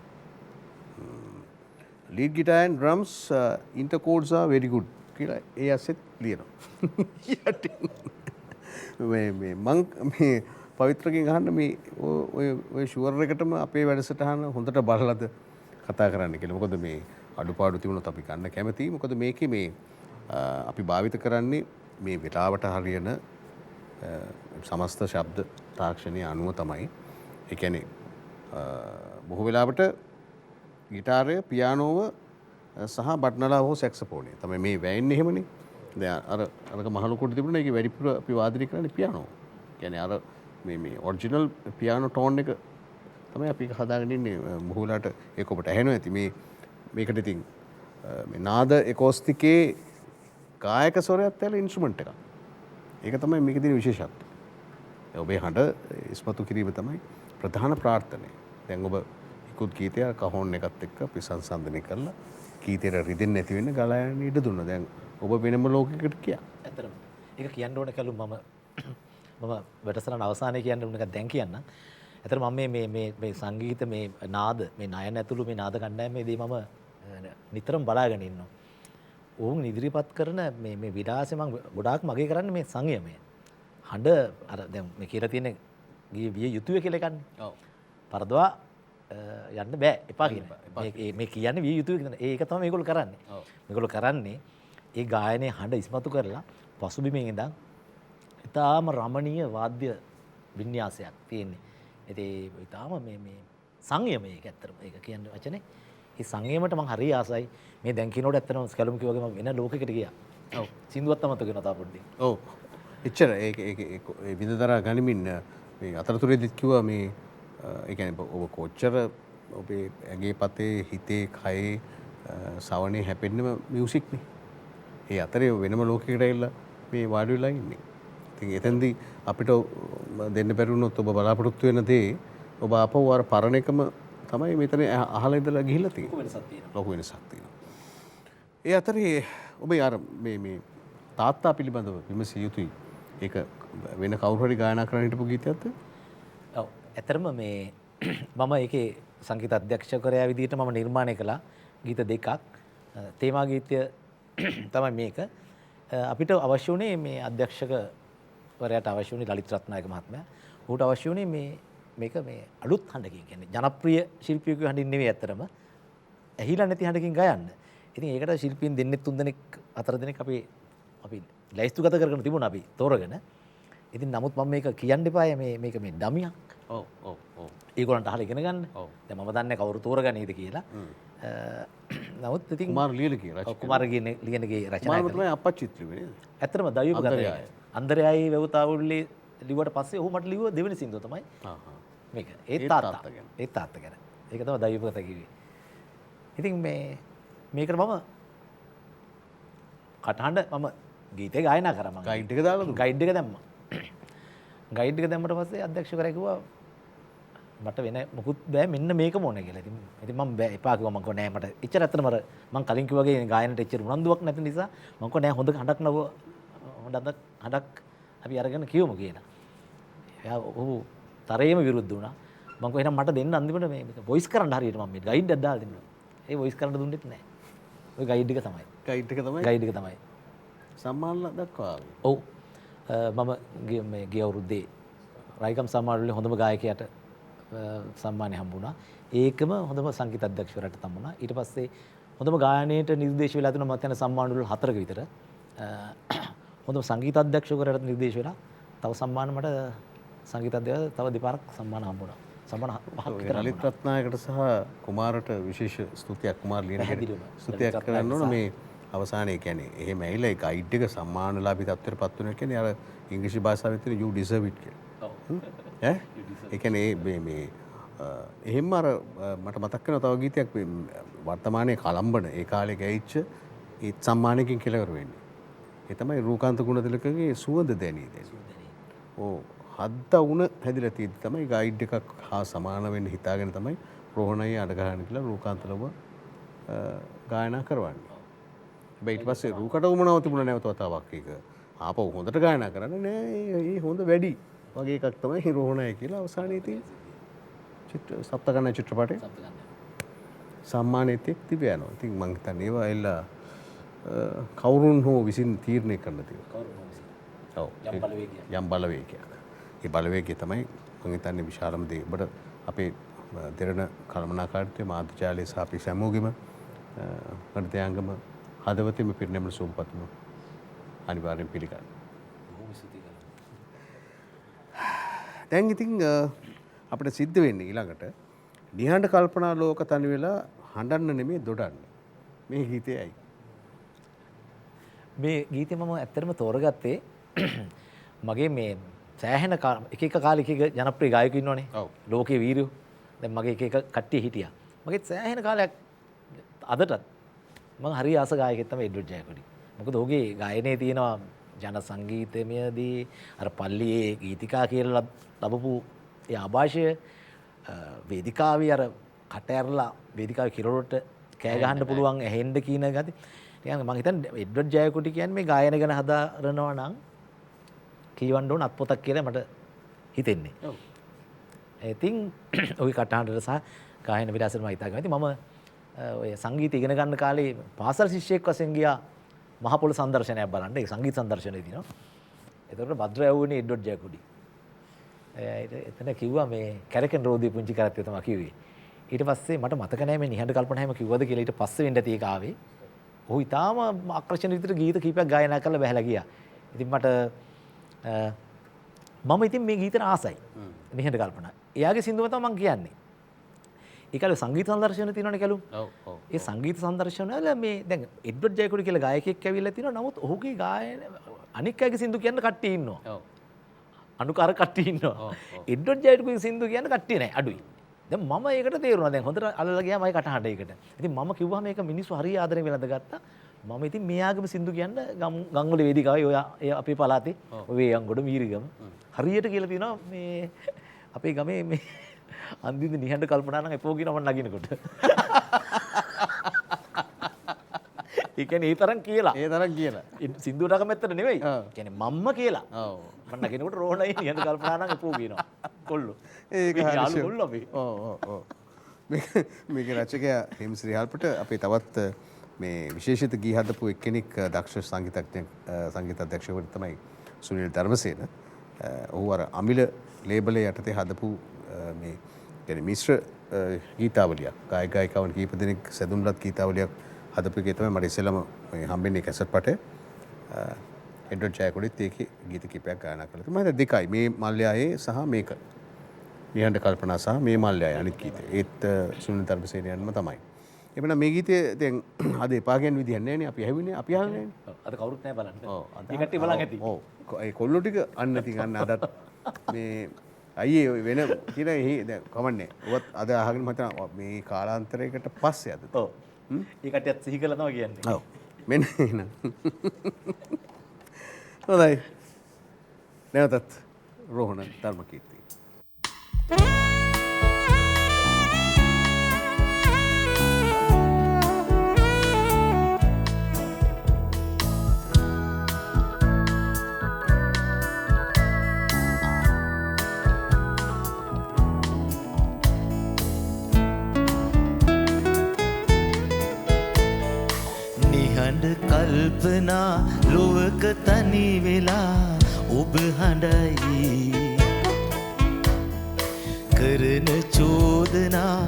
lead guitar and drums interchords are very good කියලා ඒ ඇසෙත් ලියනවා මං මේ පවිත්‍රගෙන් අහන්න මේ ඔය ෂුවර් එකටම අපේ වැඩසටහන හොඳට බලලාද කතා කරන්න කියලා. මොකද මේ අඩුපාඩු තිබුණොත් අපි ගන්න කැමතියි. මොකද මේකේ මේ අපි භාවිත කරන්නේ මේ වෙලාවට හරියන සමස්ත ශබ්ද තාක්ෂණය අනුව තමයි. ඒ කියන්නේ බොහෝ වෙලාවට ගිටාරය පියානෝව සහ බට්නලා හෝ සැක්සෆෝනය තමයි මේ වැයෙන්නේ එහෙමනේ. දැන් අරක මහලුකොට තිබුණා ඒකේ වැඩිපුර අපි වාදනය කරන්නේ පියානෝ. කියන්නේ අර මේ ඔරිජිනල් පියානෝ ටෝන් එක තමයි අපි හදාගෙන ඉන්නේ. බොහෝ වෙලාවට ඒක ඔබට ඇහෙනවා ඇති. මේකට ඉතින් මේ නාද එකෝස්ටිකේ ගායක ස්වරයක් තියෙන ඉන්ස්ට්‍රුමන්ට් එකක්. ඒක තමයි මේකේ තියෙන විශේෂත්වය. ඔබේ හඬ ඉස්මතු කිරීම තමයි ප්‍රධාන ප්‍රාර්ථනය. දැන් ඔබ ඉක්ුත් ගීතයක් කහෝන් එකත් එක්ක අපි සංසන්දනය කරලා ගීතේට රිදෙන්නේ නැති වෙන්න ගලා යන්න ඉඩ දුන්නා. දැන් ඔබ වෙනම ලෝකයකට ගියා. ඇත්තටම ඒක කියන්න ඕන කලු මම වැඩසටහන අවසානයේ කියන්න ඕන එකක් දැන් කියන්න. ඇත්තටම මම මේ සංගීත මේ නාද මේ නයන ඇතුළු මේ නාද කණ්ඩායමේදී මම නිතරම බලාගෙන ඉන්නවා. ඔවුන් ඉදිරිපත් කරන මේ විලාසය මම ගොඩාක් මගේ කරන්නේ මේ සංයමය. හඬ අර දැන් මේ කියලා තියෙන විය යුතුය කියලා එකන්නේ. ඔව්. පරදවා යන්න බෑ එපා කියන. මේ කියන්නේ විය යුතුය කියන. ඒක තමයි මේගොල්ලෝ කරන්නේ. ඔව්. මේගොල්ලෝ කරන්නේ ඒ ගායනයේ හඬ ඉස්මතු කරලා පසුබිමෙන් ඉඳන් ඉතාම රමණීය වාද්‍ය වින්‍යාසයක් තියෙන්නේ. ඉතින් ඊටාම මේ සංයමය ඒක ඇත්තටම ඒක කියන්නේ වචනේ. ඒ සංයමයට මම හරි ආසයි. මේ දැන් කිනෝට ඇත්තටම කැලුම් කිව්වා වගේ මම වෙන ලෝකයකට ගියා. ඔව්. සින්දුවත් අමතක වෙනවා තා පොඩ්ඩක්. ඔව්. එච්චර ඒ විඳදරා ගනිමින් මේ අතරතුරේදීත් කිව්වා මේ ඒ කියන්නේ ඔබ කොච්චර ඔබේ ඇගේ පතේ හිතේ කයේ සවනේ හැපෙන්නම මියුසික් නේ. ඒ අතරේ වෙනම ලෝකයකට ඇවිල්ලා මේ වාඩි වෙලා ඉන්නේ. ඉතින් එතෙන්දී අපිට දෙන්න බැරි වුණොත් ඔබ බලාපොරොත්තු වෙන දේ ඔබ ආපහු අර පරණ එකම තමයි මෙතන අහලා ඉඳලා ගිහිල්ලා තියෙන්නේ. ලොකු වෙනසක් තියෙනවා. ඒ අතරේ ඔබේ අර මේ තාත්තා පිළිබඳව විමසිය යුතුයි. ඒක වෙන කවුරු හරි ගායනා කරන්න හිටපු ගීතයක්ද? ඔව්. ඇත්තටම මේ මම ඒකේ සංගීත අධ්‍යක්ෂකවරයා විදිහට මම නිර්මාණය කළා ගීත දෙකක්. තේමා ගීතය තමයි මේක. අපිට අවශ්‍ය වුණේ මේ අධ්‍යක්ෂකවරයාට අවශ්‍ය වුණේ ලලිත් රත්නායක මහත්මයා. ඌට අවශ්‍ය වුණේ මේක මේ අලුත් හඬකින් කියන්නේ ජනප්‍රිය ශිල්පියෙකුගේ හඬින් නෙවෙයි ඇත්තටම. ඇහිලා නැති හඬකින් ගයන්න. ඉතින් ඒකට ශිල්පීන් දෙන්නෙක් තුන් දෙනෙක් හතර දෙනෙක් අපි ලැයිස්තුගත කරගෙන තිබුණා අපි තෝරගෙන. ඉතින් නමුත් මම මේක කියන්න එපාය මේක මේ ඩමියක්. ඔව් ඔව් ඔව්. ඒගොල්ලන්ට අහලා ඉගෙන ගන්න. දැන් මම දන්නේ කවුරු තෝරගන්නේද කියලා. නමුත් ඉතින් කුමාර ලියනගේ රචන. කුමාර ලියනගේ රචනා කුමාර තමයි අපච්චිත් ලිව්වේ නේද? ඇත්තටම දයුප ගතයි. අන්දරයයි වෙවතාවුල්ලේ ලිව්වට පස්සේ ඔහු මට ලිව්ව දෙවෙනි සින්දුව තමයි. මේක. ඒ තාත්තා ගැන. ඒක තමයි දයුප ගත කිව්වේ. ඉතින් මේකට මම කටහඬ මම ගීතේ ගායනා කරා මම. ගයිඩ් එක දාලා දුන්නා. ගයිඩ් එක දැම්මා. ගයිඩ් එක දැම්මට පස්සේ අධ්‍යක්ෂකවරයා කිව්වා මට වෙන මොකුත් බෑ මෙන්න මේකම ඕනේ කියලා. ඉතින් මම බෑ එපා කිව්වා. මම කිව්වා නෑ මට එච්චර ඇත්තටම අර මම කලින් කිව්වා වගේ ගායනට එච්චර උනන්දුවක් නැති නිසා මම කිව්වා නෑ හොඳ හඬක් නව හොඳ හඬක් අපි අරගෙන කියමු කියලා. එයා ඔහු තරයේම විරුද්ධ වුණා. මම කිව්වා එහෙනම් මට දෙන්න අන්තිමට මේ වොයිස් කරන්න හරියට මම මේ ගයිඩ් එකක් දාලා දෙන්නම්. ඒ වොයිස් කරන්න දුන්නෙත් නෑ. ඔය ගයිඩ් එක තමයි. ගයිඩ් එක තමයි. සම්මාන දක්වා. ඔව්. මම මේ ගිය අවුරුද්දේ රයිකම් සම්මානවල හොඳම ගායකයාට සම්මානය හම්බුණා. ඒකම හොඳම සංගීත අධ්‍යක්ෂකවරයාට හම්බුණා. ඊට පස්සේ හොඳම ගායනයට නිර්දේශ වෙලා තිබුණා මම යන සම්මානවල 4ක විතර. හොඳම සංගීත අධ්‍යක්ෂකවරයාට නිර්දේශ වෙලා තව සම්මාන මට සංගීත අධ්‍යක්ෂක තව දෙපාරක් සම්මාන හම්බුණා. සම්මාන 5ක් විතර. ලලිත් රත්නායකට සහ කුමාරට විශේෂ ස්තුතියක් කුමාර ලියනගේ ස්තුතියක් කරන්න ඕන මේ අවසානයේ කියන්නේ එහෙම ඇවිල්ලා ඒ ගයිඩ් එක සම්මානලාභී තත්ත්වයට පත් වෙනවා කියන්නේ අර ඉංග්‍රීසි භාෂාවෙන් තියෙන you deserve it කියලා. ඔව්. ඒ කියන්නේ මේ එහෙම අර මට මතක් වෙනවා තව ගීතයක් වර්තමානයේ කලම්බන ඒ කාලේ ගෑයිච්ච ඒ සම්මානයකින් කෙලවර වෙන්නේ. ඒ තමයි රූකාන්ත ගුණතිලකගේ සුවඳ දැනී දැනී. ඕ හද්ද වුණ හැදිලා තියෙද්දි තමයි ගයිඩ් එකක් හා සමාන වෙන්න හිතාගෙන තමයි රෝහණයි අඩ ගහන්න කියලා රූකාන්තලව ගායනා කරවන්නේ. හැබැයි ඊට පස්සේ රූකට උමනාව තිබුණා නැවත වතාවක් ඒක. ආපහු හොඳට ගායනා කරන්නේ නෑ ඒ හොඳ වැඩි වගේ එකක් තමයි රෝහණයි කියලා අවසානයේ තියෙන සප්තගන්න චිත්‍රපටයේ සම්මානෙත් එක්ක තිබ යනවා. ඉතින් මං හිතන්නේ ඒවා එල්ලා කවුරුන් හෝ විසින් තීරණය කරන්න තියෙනවා. කවුරුන් හෝ විසින්. ඔව්. යම් බලවේගයක්. ඒ බලවේගය තමයි මං හිතන්නේ විශාලම දේ. ඔබට අපේ දෙරණ කළමනාකාරීත්වයේ මාධ්‍ය ජාලය සහ අපි සමෝගෙම හෘදයාංගම හදවතින්ම පිරිනැමන සුවපත්ම අනිවාර්යෙන් පිළිගන්න. බොහොම ස්තුතියි. දැන් ඉතින් අපිට සිද්ධ වෙන්නේ ඊළඟට නිහඬ කල්පනා ලෝක තනි වෙලා හඬන්න නෙමෙයි දොඩන්න. මේ ගීතේ ඇයි? මේ ගීතේ මම ඇත්තටම තෝරගත්තේ මගේ මේ සෑහෙන එක එක කාලෙක ජනප්‍රිය ගායකයෝ ඉන්නවනේ. ඔව්. ලෝකේ වීරයෝ. දැන් මගේ එක එක කට්ටිය හිටියා. මගේ සෑහෙන කාලයක් අදටත් මම හරි ආස ගායකයෙක් තමයි එඩ්වඩ් ජයකොඩි. මොකද ඔහුගේ ගායනයේ තියෙනවා ජන සංගීතමයදී අර පල්ලියේ ගීතිකා කියලා ලැබපු ඒ ආభాෂය වේදිකාවේ අර කට ඇරලා වේදිකාවේ කිරොරට කෑ ගහන්න පුළුවන් ඇහෙන්න කියන ගති. නිකන් මම හිතන්නේ එඩ්වඩ් ජයකොඩි කියන්නේ මේ ගායන ගැන හදාරනවා නම් කියවන්න ඕන අත්පොතක් කියලා මට හිතෙන්නේ. ඔව්. ඉතින් ඔය කටහඬට සහ ගායන විලාසෙට මම හිතාගෙන ඉතින් මම ඔය සංගීත ඉගෙන ගන්න කාලේ පාසල් ශිෂ්‍යයෙක් වශයෙන් ගියා මහ පොළ සංදර්ශනයක් බලන්න. ඒ සංගීත සංදර්ශනය දිනවා. එතකොට භද්‍ර යවුනේ එඩ්වඩ් ජයකොඩි. එතන කිව්වා මේ කැරකෙන් රෝදී පුංචි කරත්තේ තමයි කිව්වේ. ඊට පස්සේ මට මතක නැහැ මේ නිහඬ කල්පනා හැම කිව්වද කියලා. ඊට පස්සේ වෙන්න ඇති ඒක ආවේ. ඔහු ඊටාම ආකර්ෂණ විදිහට ගීත කීපයක් ගායනා කරලා බහැලා ගියා. ඉතින් මට මම ඉතින් මේ ගීතට ආසයි. නිහඬ කල්පනා. එයාගේ සින්දුව තමයි මම කියන්නේ. ඒකල සංගීත සංදර්ශන තියෙනවනේ කැලුම්. ඒ සංගීත සංදර්ශනවල මේ දැන් එඩ්වඩ් ජයකොඩි කියලා ගායකයෙක් ඇවිල්ලා තිනවා. නමුත් ඔහුගේ ගායන අනික් අයගේ සින්දු කියන්න කට්ටිය ඉන්නවා. අනුකාර කට්ටිය ඉන්නවා. එඩ්වඩ් ජයකොඩිගේ සින්දු කියන්න කට්ටිය නැහැ අඩුයි. දැන් මම ඒකට තේරුණා. දැන් හොඳට අල්ලලා ගියාම අය කටහඬ ඒකට. ඉතින් මම කිව්වහම මේක මිනිස්සු හරිය ආදරෙන් වෙලඳ ගත්තා. මම ඉතින් මෙයාගේම සින්දු කියන්න ගම්වල වේදිකාවේ ඔය අපේ පළාතේ ඔය යංගොඩ මීරිගම හරියට කියලා තියෙනවා මේ අපේ ගමේ මේ අන්දින්ද නිහඬ කල්පනා නම් එපෝ කියනවා මම නගිනකොට. ඒ කියන්නේ ඒ තරම් කියලා. සින්දුවට කැමැත්තට නෙවෙයි. කියන්නේ මම්ම කියලා. ඔව්. මම නගිනකොට රෝහණයි නිහඬ කල්පනා නම් එපෝ කියනවා. කොල්ලෝ. ඒක යාළු කොල්ලෝ අපි. ඔව්. මේක රචකයා හිම්ස්රි හල්පට අපේ තවත් මේ විශේෂිත ගී හදපු එක්කෙනෙක් දක්ෂ සංගීත අධ්‍යක්ෂකවරු තමයි සුනිල් ධර්මසේන. ඔහු අර අමිල ලේබලේ යටතේ හදපු මේ කියන්නේ මිශ්‍ර ගීතාවලියක් ගායකයන් කීප දෙනෙක් සැදුම්ලත් ගීතාවලියක් හදපු එකේ තමයි මට ඉස්සෙල්ලාම මේ හම්බෙන්නේ කැසට් පටේ. එඩ්වඩ් ජයකොඩිත් ඒකේ ගීත කීපයක් ගායනා කළා. මම හිතා දෙකයි මේ මල්යායේ සහ මේක. නිහඬ කල්පනා සහ මේ මල්යායේ අනිත් ගීතේ. ඒත් සුනිල් ධර්මසේනයන්ම තමයි. එබැවින් මේ ගීතේ දැන් අද එපා කියන විදිහක් නැහැ නේ අපි ඇහුවේ අපි අහන්නේ නේ. අද කවුරුත් නැහැ බලන්න. ඔව්. ඒ කට්ටිය බලන් ඇති. ඔව්. ඒ කොල්ලෝ ටික අන්න ඉතින් අන්න අදත් මේ අයියේ වෙන කියන දැන් කමන්නේ. ඔවත් අද අහගෙන මම හිතනවා මේ කාලාන්තරයකට පස්සේ අද. ඔව්. ඒ කට්ටියත් සිහි කළා තමයි කියන්නේ. ඔව්. මෙන්න එහෙනම්. හොඳයි. නැවතත් රෝහණ ධර්මකීර්ති. කල්පනා ලොවක තනි වෙලා ඔබ හඬයි කරන චෝදනා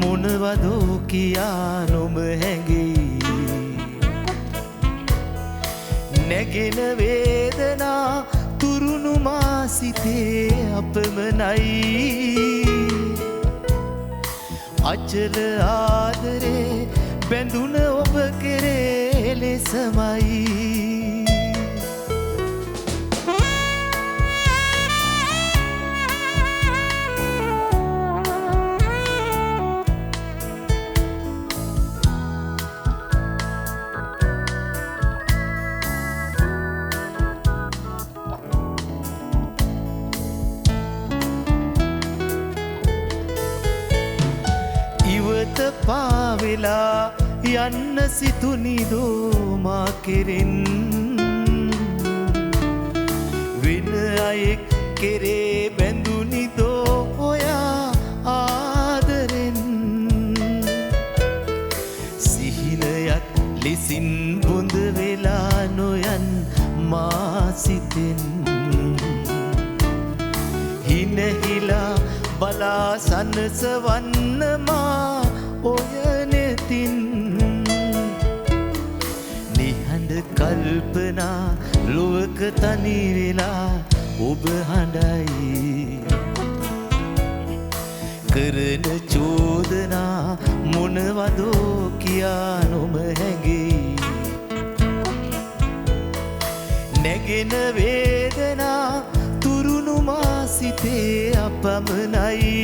මොනවදෝ කියා නොම හැඟෙයි නැගෙන වේදනා තුරුණු මා සිතේ අපමණයි අචල ආදරේ බැඳුන ඔබ කෙරේ ලෙසමයි ඉවත පාවෙලා යන්න සිතුනිදෝ මා කෙරෙන් වෙන අයෙක් කෙරේ බැඳුනිදෝ ඔයා ආදරෙන් සිහිනයක් ලෙසින් බොඳ වෙලා නොයන් මා සිතෙන් හිනහිලා බලා සනසවන්න මා ඔය නෙතින් කල්පනා ලොවක තනි වෙලා ඔබ හඬයි කරන චෝදනා මොනවදෝ කියා නොම හැඟෙයි නැගෙන වේදනා තුරුණු මා සිතේ අපමණයි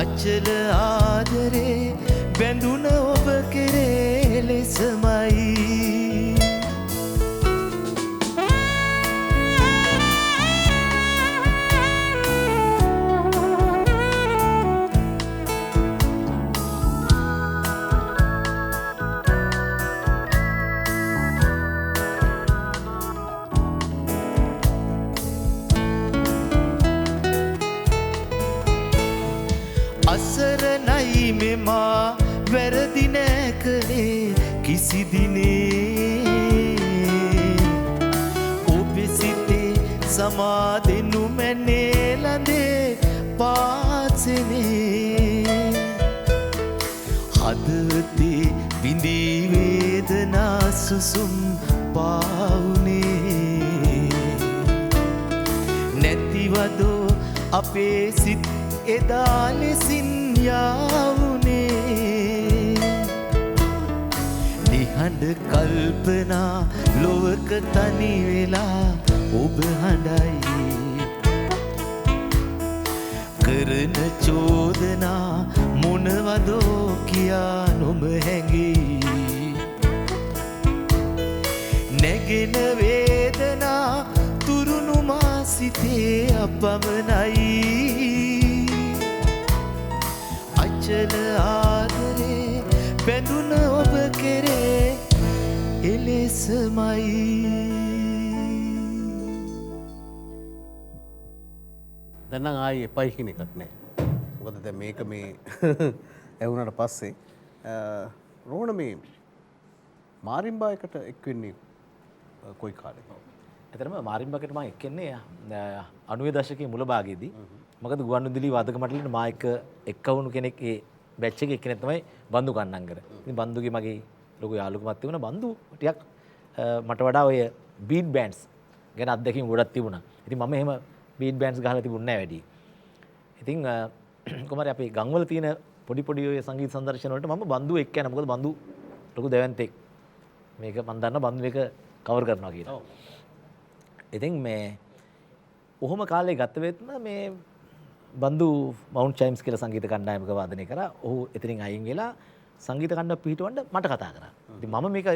අචල ආදරේ බැඳුන ඔබ කෙරේ ලෙසමයි අසරණයි මෙමා වැරදි නෑ කළේ කිසි දිනේ ඔබ සිතේ සමාදෙනු මැනේ ළඳේ පාසනේ හදවතේ බිඳී වේදනා සුසුම් පාවුනේ මොනවදෝ අපේ සිත් එදා ලෙසින් යාවුනේ නිහඬ කල්පනා ලොවක තනි වෙලා ඔබ හඬයි කරන චෝදනා මොනවදෝ කියා නොම හැඟී නැගෙන වේදනා තුරුණු මා සිතේ අපමණයි අචල ආදරේ බැඳුන ඔබ කෙරේ එලෙසමයි දැන් නම් ආයේ එපයි කියන එකක් නෑ. මොකද දැන් මේක මේ ඇහුණාට පස්සේ රෝහණ මේ මාරිම්බා එකට එක් වෙන්නේ කොයි කාලෙද? ඇතරම මාරිම්බකට මම එක්කෙන්නේ 90 දශකයේ මුල භාගයේදී. මොකද ගුවන්විදුලි වාදක මණ්ඩලෙට මා එක්ක වුණු කෙනෙක් ඒ බැච් එකේ එක්කෙනෙක් තමයි බන්දු කන්නංගර. ඉතින් බන්දුගේ මගේ ලොකු යාළුකමක් තිබුණා. බන්දු ටිකක් මට වඩා ඔය බීට් බෑන්ඩ්ස් ගැන අත්දැකීම් ගොඩක් තිබුණා. ඉතින් මම එහෙම බීට් බෑන්ඩ්ස් ගහලා තිබුණේ නැහැ වැඩි. ඉතින් කොහමද අපි ගම්වල තියෙන පොඩි පොඩි ඔය සංගීත සංදර්ශන වලට මම බන්දු එක්ක යනවා. මොකද බන්දු ලොකු දෙවන්තෙක්. මේක මම දන්නවා බන්දු එක කවර් කරනවා කියලා. ඉතින් මේ ඔහොම කාලේ ගත වෙත්ම මේ බන්දු මවුන්ට් චයිම්ස් කියලා සංගීත කණ්ඩායමක වාදනය කරා. ඔහු එතනින් අයින් වෙලා සංගීත කණ්ඩායම පිටවන්න මට කතා කරා. ඉතින් මම මේක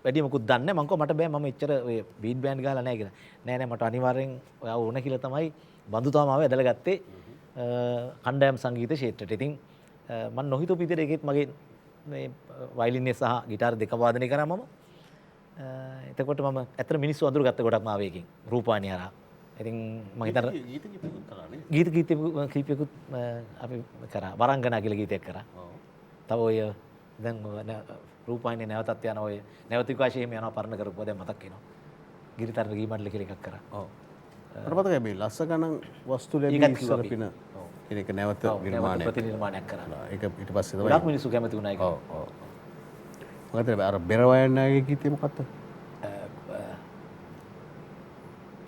වැඩි මොකුත් දන්නේ නැහැ. මම කිව්වා මට බෑ මම එච්චර ඔය බීට් බෑන්ඩ් ගහලා නැහැ කියලා. නෑ නෑ මට අනිවාර්යෙන් ඔයා ඕන කියලා තමයි බන්දු තාම ආවේ ඇදලා ගත්තේ කණ්ඩායම් සංගීත ක්ෂේත්‍රයට. ඉතින් මම නොහිතපු විදිහට ඒකෙත් මගේ මේ වයලින් සහ ගිටාර දෙක වාදනය කරා මම. එතකොට මම ඇත්තට මිනිස්සු අඳුරගත්ත ගොඩක් මාව ඒකෙන් රූපවාහිනිය හරහා. ඉතින් මම හිතන ගීත කීපයකුත් අපි කරා. වරංගනා කියලා ගීතයක් කරා. තව ඔය දැන් රූපවාහිනිය නැවතත් යන ඔය නැවත විකාශය එහෙම යනවා පරණ කරපුවා දැන් මතක් වෙනවා. ගිරිතරණ ගී මණ්ඩල කියලා එකක් කරා. ඔව්. මට මතකයි මේ ලස්ස ගණන් වස්තු ලැබී ඉස්සරපින ඒක නැවත නිර්මාණයක් කරා. ඒක ඊට පස්සේ තමයි ගොඩක් මිනිස්සු කැමති වුණා ඒක. ඔව් ඔව්. මොකද අර බෙරවයන්නාගේ ගීතේ මොකක්ද?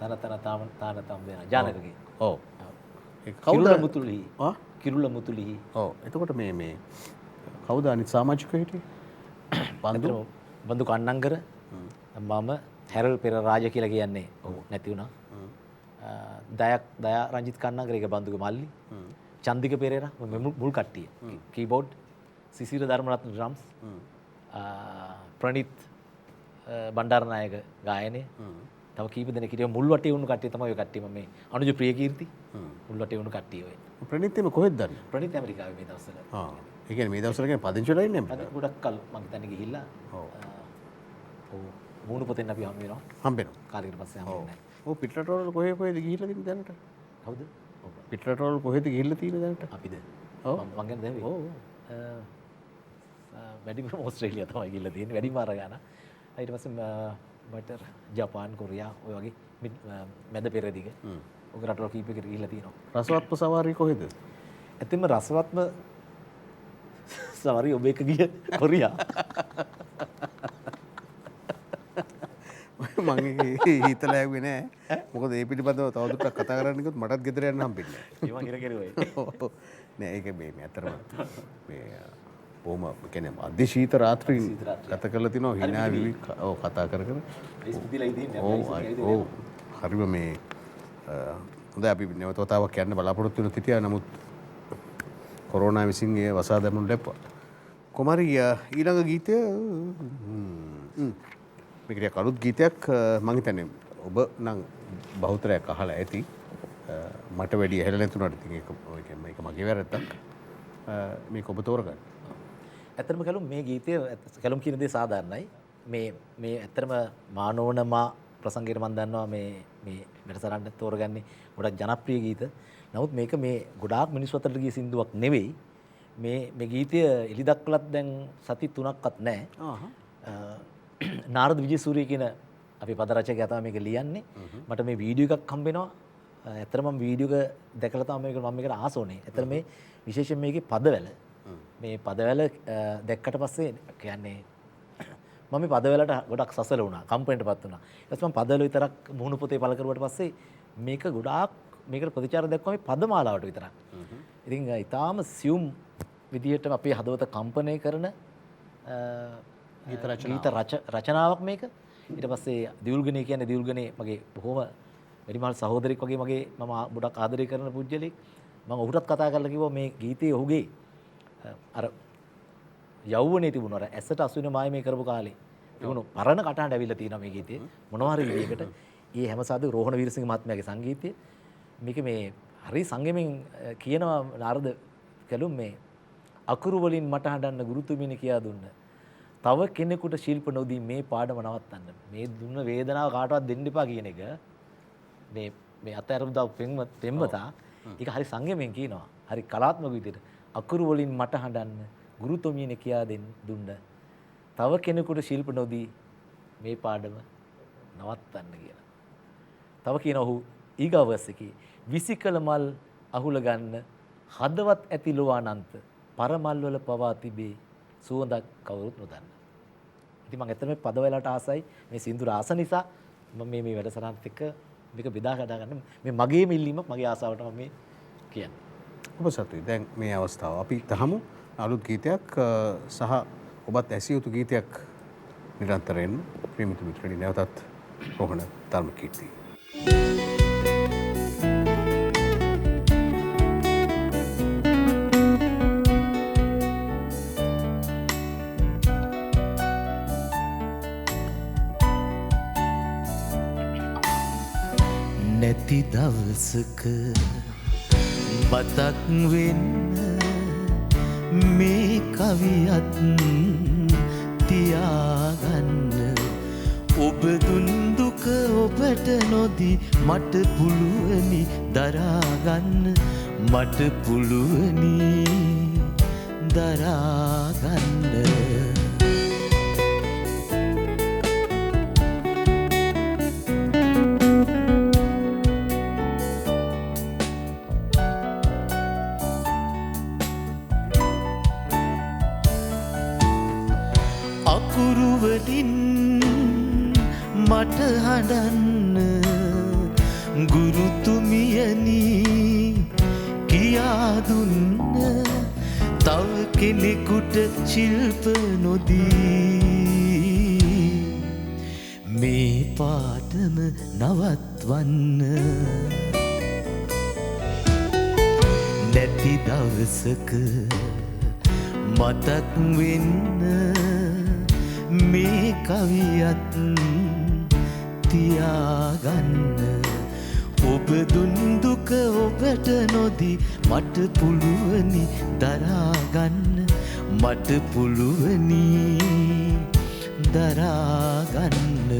තාන දෙන ජානකගේ. ඔව්. ඒ කවුද මුතුලි? කිරුල මුතුලි. ඔව්. එතකොට මේ කවුද අනිත් සමාජිකයෝ හිටියේ? බන්දු කන්නංගර මම හැරල් පෙරරාජ කියලා කියන්නේ ඔව් නැති වුණා. දයා රංජිත් කන්නංගර ඒක බන්දුගේ මල්ලි. චන්දික පෙරේරා මුල් කට්ටිය. Keyboard Sisira Dharmaratne drums. ප්‍රනිත් බණ්ඩාරනායක ගායනය. තව කීප දෙනෙක් හිටියා මුල් වටේ වුණු කට්ටිය තමයි ඔය කට්ටිය මම මේ අනුජ ප්‍රියකීර්ති මුල් වටේ වුණු කට්ටිය ඔය. ප්‍රනිත් එම කොහෙද දන්නේ? ප්‍රනිත් ඇමරිකාවේ මේ දවස්වල. ඒ කියන්නේ මේ දවස්වල කියන්නේ පදිංචි වෙලා ඉන්නේ නැහැ. ගොඩක් කල් මම හිතන්නේ ගිහිල්ලා. ඔව්. මූණු පොතෙන් අපි හම් වෙනවා. හම්බෙනවා. කාලයකට පස්සේ හම් වෙන්නේ. ඔව් පිටරටවල කොහෙද ගිහිල්ලා තියෙන්නේ දැනට? කවුද? ඔව් පිටරටවල කොහෙද ගිහිල්ලා තියෙන්නේ දැනට? අපිද? ඔව්. මම ගැන දැන් ඔව්. වැඩිම ඕස්ට්‍රේලියා තමයි ගිහිල්ලා තියෙන්නේ. වැඩිම අර ගන්න. ඊට පස්සේ මට ජපාන් කොරියා ඔය වගේ මැද පෙරදිග ඔක රටවල් කීපයකට ගිහිල්ලා තියෙනවා. රසවත්ම සවාරිය කොහෙද? ඇත්තෙන්ම රසවත්ම සවාරිය ඔබ එක ගිය කොරියා. මම හිතලා ඇහුවේ නෑ. මොකද ඒ පිටිපදව තවදුරටත් කතා කරන්න කිව්වොත් මටත් ගෙදර යන්න හම්බෙන්නේ නෑ. ඒවා කිරකිරුවේ. නෑ ඒක මේ ඇත්තටම මේ බොහොම කියන්නේ අධිශීත රාත්‍රීන් ගත කරලා තිනවා hina විවි ඔව් කතා කර කර. ඉස්පිතිලා ඉදින්නේ ඔව් හරිම මේ හොඳයි අපි නැවත වතාවක් යන්න බලාපොරොත්තු වෙන තිතියා නමුත් කොරෝනා විසින් ඒ වසා දැමුණු ලැබ්වා. කොමාරි ඊළඟ ගීතය මේක අලුත් ගීතයක් මම හිතන්නේ ඔබ නම් බහුතරයක් අහලා ඇති. මට වැඩි ඇහෙලා නැතුණාට ඉතින් ඒක මගේ වැරද්දක්. මේක ඔබ තෝරගන්න. ඇත්තටම කලුම් මේ ගීතය කලුම් කියන දේ සාධාරණයි. මේ ඇත්තටම මානෝනමා ප්‍රසංගයට මම දන්නවා මේ වැඩසටහන තෝරගන්නේ ගොඩක් ජනප්‍රිය ගීත. නමුත් මේක මේ ගොඩාක් මිනිස් අතරට ගිය සින්දුවක් නෙවෙයි. මේ ගීතය එලි දක්වලත් දැන් සති 3ක්වත් නැහැ. නාරද විජේසූරිය කියන අපේ පද රචකයා තමයි මේක ලියන්නේ. මට මේ වීඩියෝ එකක් හම්බෙනවා. ඇත්තටම මම වීඩියෝ එක දැකලා තමයි මම මේකට ආසෝනේ. ඇත්තට මේ විශේෂයෙන් මේකේ පදවැල. මේ පදවැල දැක්කට පස්සේ කියන්නේ මම මේ පදවැලට ගොඩක් සසල වුණා. කම්පැනිටපත් වුණා. ඊට පස්සේ මම පදවැල විතරක් මුහුණු පොතේ පළ කරුවාට පස්සේ මේක ගොඩාක් මේකට ප්‍රතිචාර දක්වන්නේ පදමාලාවට විතරක්. ඉතින් ඊටාම සියුම් විදියට අපේ හදවත කම්පණය කරන ගීත රචනාවක් මේක. ඊට පස්සේ දියුල්ගනේ කියන්නේ දියුල්ගනේ මගේ බොහොම වැඩිමහල් සහෝදරෙක් වගේ මම ගොඩක් ආදරය කරන පුජ්‍යලෙක්. මම ඔහුටත් කතා කරලා කිව්වා මේ ගීතයේ ඔහුගේ අර යෞවනේ තිබුණ අර ඇසට අසුන මායමේ කරපු කාලේ තිබුණු පරණ කටහඬ ඇවිල්ලා තියෙනවා මේ ගීතේ. මොනවා හරි විදියකට ඊ හැමසාදු රෝහණ වීරසිංහ මහත්මයාගේ සංගීතය මේක මේ හරි සංගෙමින් කියනවා නාරද කැලුම් මේ අකුරු වලින් මට හඬන්න ගුරුතුමිනි කියා දුන්න. තව කෙනෙකුට ශිල්ප නොදී මේ පාඩම නවත්තන්න. මේ දුන්න වේදනාව කාටවත් දෙන්න එපා කියන එක මේ අතහැරපු දා පෙම්වතා ඒක හරි සංගෙමින් කියනවා. හරි කලාත්මක විදිහට අකුරු වලින් මට හඬන්න ගුරුතුමියනි කියා දුන්න. තව කෙනෙකුට ශිල්ප නොදී මේ පාඩම නවත්තන්න කියලා. තව කියන ඔහු ඊගවස්සකි විසිකල මල් අහුල ගන්න හදවත් ඇති ලෝවානන්ත පරමල් වල පවා තිබේ සුවඳක් කවුරුත් නොදන්න. ඉතින් මම ඇත්තටම පද වලට ආසයි මේ සින්දු රාස නිසා මම මේ වැඩසටහනත් එක්ක මේක බෙදා ගන්න මේ මගේ මිල්ලීමක් මගේ ආසාවට මම මේ කියන්නේ. ඔබ සතුයි. දැන් මේ අවස්ථාව අපි තහමු අලුත් ගීතයක් සහ ඔබත් ඇසිය යුතු ගීතයක් නිරන්තරයෙන් ප්‍රේමිත මිත්‍රනි නැවතත් රෝහණ ධර්මකීර්ති. නැති දවසක බතක් වෙන්න මේ කවියත් තියාගන්න ඔබ දුන් දුක ඔබට නොදී මට පුළුවනි දරාගන්න මට පුළුවනි දරාගන්න අකුරුවලින් මට හඬන්න ගුරුතුමියනි කියා දුන්න තව කෙනෙකුට ශිල්ප නොදී මේ පාඩම නවත්වන්න නැති දවසක මතක් වෙන්න මේ කවියත් තියාගන්න ඔබ දුන් දුක ඔබට නොදී මට පුළුවනි දරාගන්න මට පුළුවනි දරාගන්න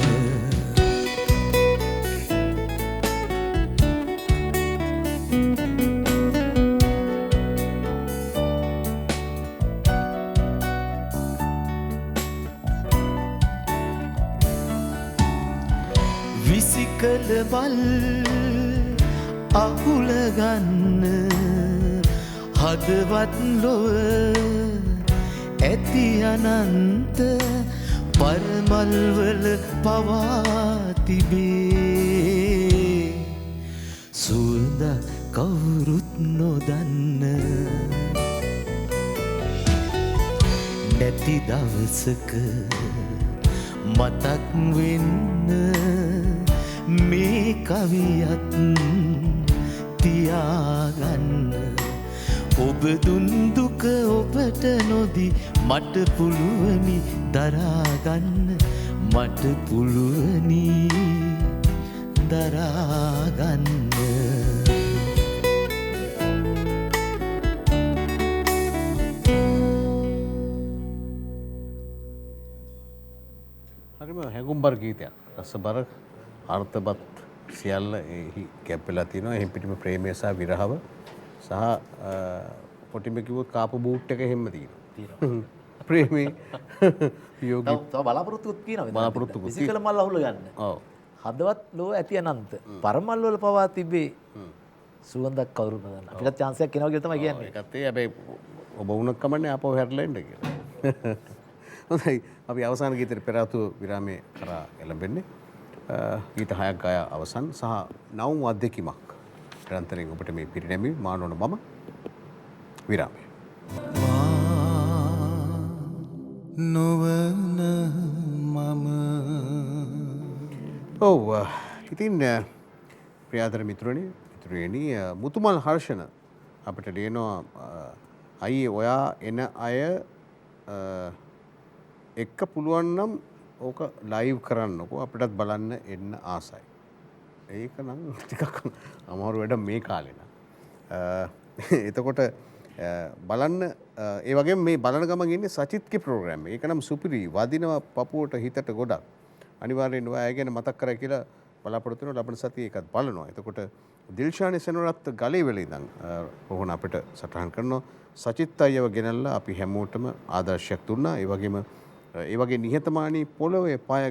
විසිකල බල් අහුල ගන්න හදවත් ලොව ඇති අනන්ත පරමල් වල පවා තිබේ සුවඳ කවුරුත් නොදන්න නැති දවසක මතක් වෙන්න මේ කවියත් තියාගන්න ඔබ දුන් දුක ඔබට නොදී මට පුළුවනි දරාගන්න මට පුළුවනි දරාගන්න හැඟුම්බර ගීතයක් රසබර අර්ථවත් සියල්ල එහි කැප්පෙලා තියෙනවා. එහෙන් පිටිම ප්‍රේමය සහ විරහව සහ පොටිම කිව්වොත් කාපු බූට් එක එහෙම තියෙනවා. ප්‍රේමේ යෝගී තව බලාපොරොත්තුත් කියනවා. බලාපොරොත්තුත් විසිකල මල් අහුල ගන්න. ඔව්. හදවත් ලෝ ඇති අනන්ත පරමල් වල පවා තිබේ සුවඳක් කවුරුත් නොදන්න. අපිට chance එකක් එනවා කියලා තමයි කියන්නේ. ඒකත් ඒ හැබැයි ඔබ වුණත් කමන්නේ ආපහු හැරලා එන්න කියලා. හොඳයි අපි අවසාන ගීතේ පෙර ආතු විරාමයේ කරා එළඹෙන්නේ. ගීත 6ක් ගාය අවසන් සහ නවම් අධ්‍යක්ීමක් නිරන්තරයෙන් ඔබට මේ පිරිනැමීම මානවන මම විරාමය. නොවන මම ඔව් ඉතින් ප්‍රියාදර මිතුරනි මුතුමල් හර්ෂණ අපිට ලියනවා අයියේ ඔයා එන අය එක්ක පුළුවන් නම් ඕක ලයිව් කරන්නකෝ අපිටත් බලන්න එන්න ආසයි. ඒක නම් ටිකක් අමාරු වැඩ මේ කාලේ නම්. එතකොට බලන්න ඒ වගේම මේ බලන ගමන් ඉන්නේ සචිත්ගේ ප්‍රෝග්‍රෑම් එක. ඒක නම් සුපිරි වදිනවා පපුවට හිතට ගොඩක්. අනිවාර්යෙන් ඔයා ගැන මතක් කරා කියලා බලාපොරොත්තු වෙනවා ලබන සතියේ ඒකත් බලනවා. එතකොට දිල්ෂානි සෙනරත් ගලේ වෙලේ ඉඳන් රෝහණ අපිට සටහන් කරනවා. සචිත් අයව ගෙනල්ලා අපි හැමෝටම ආදර්ශයක් දුන්නා. ඒ වගේම ඒ වගේ නිහතමානී පොළවේ පාය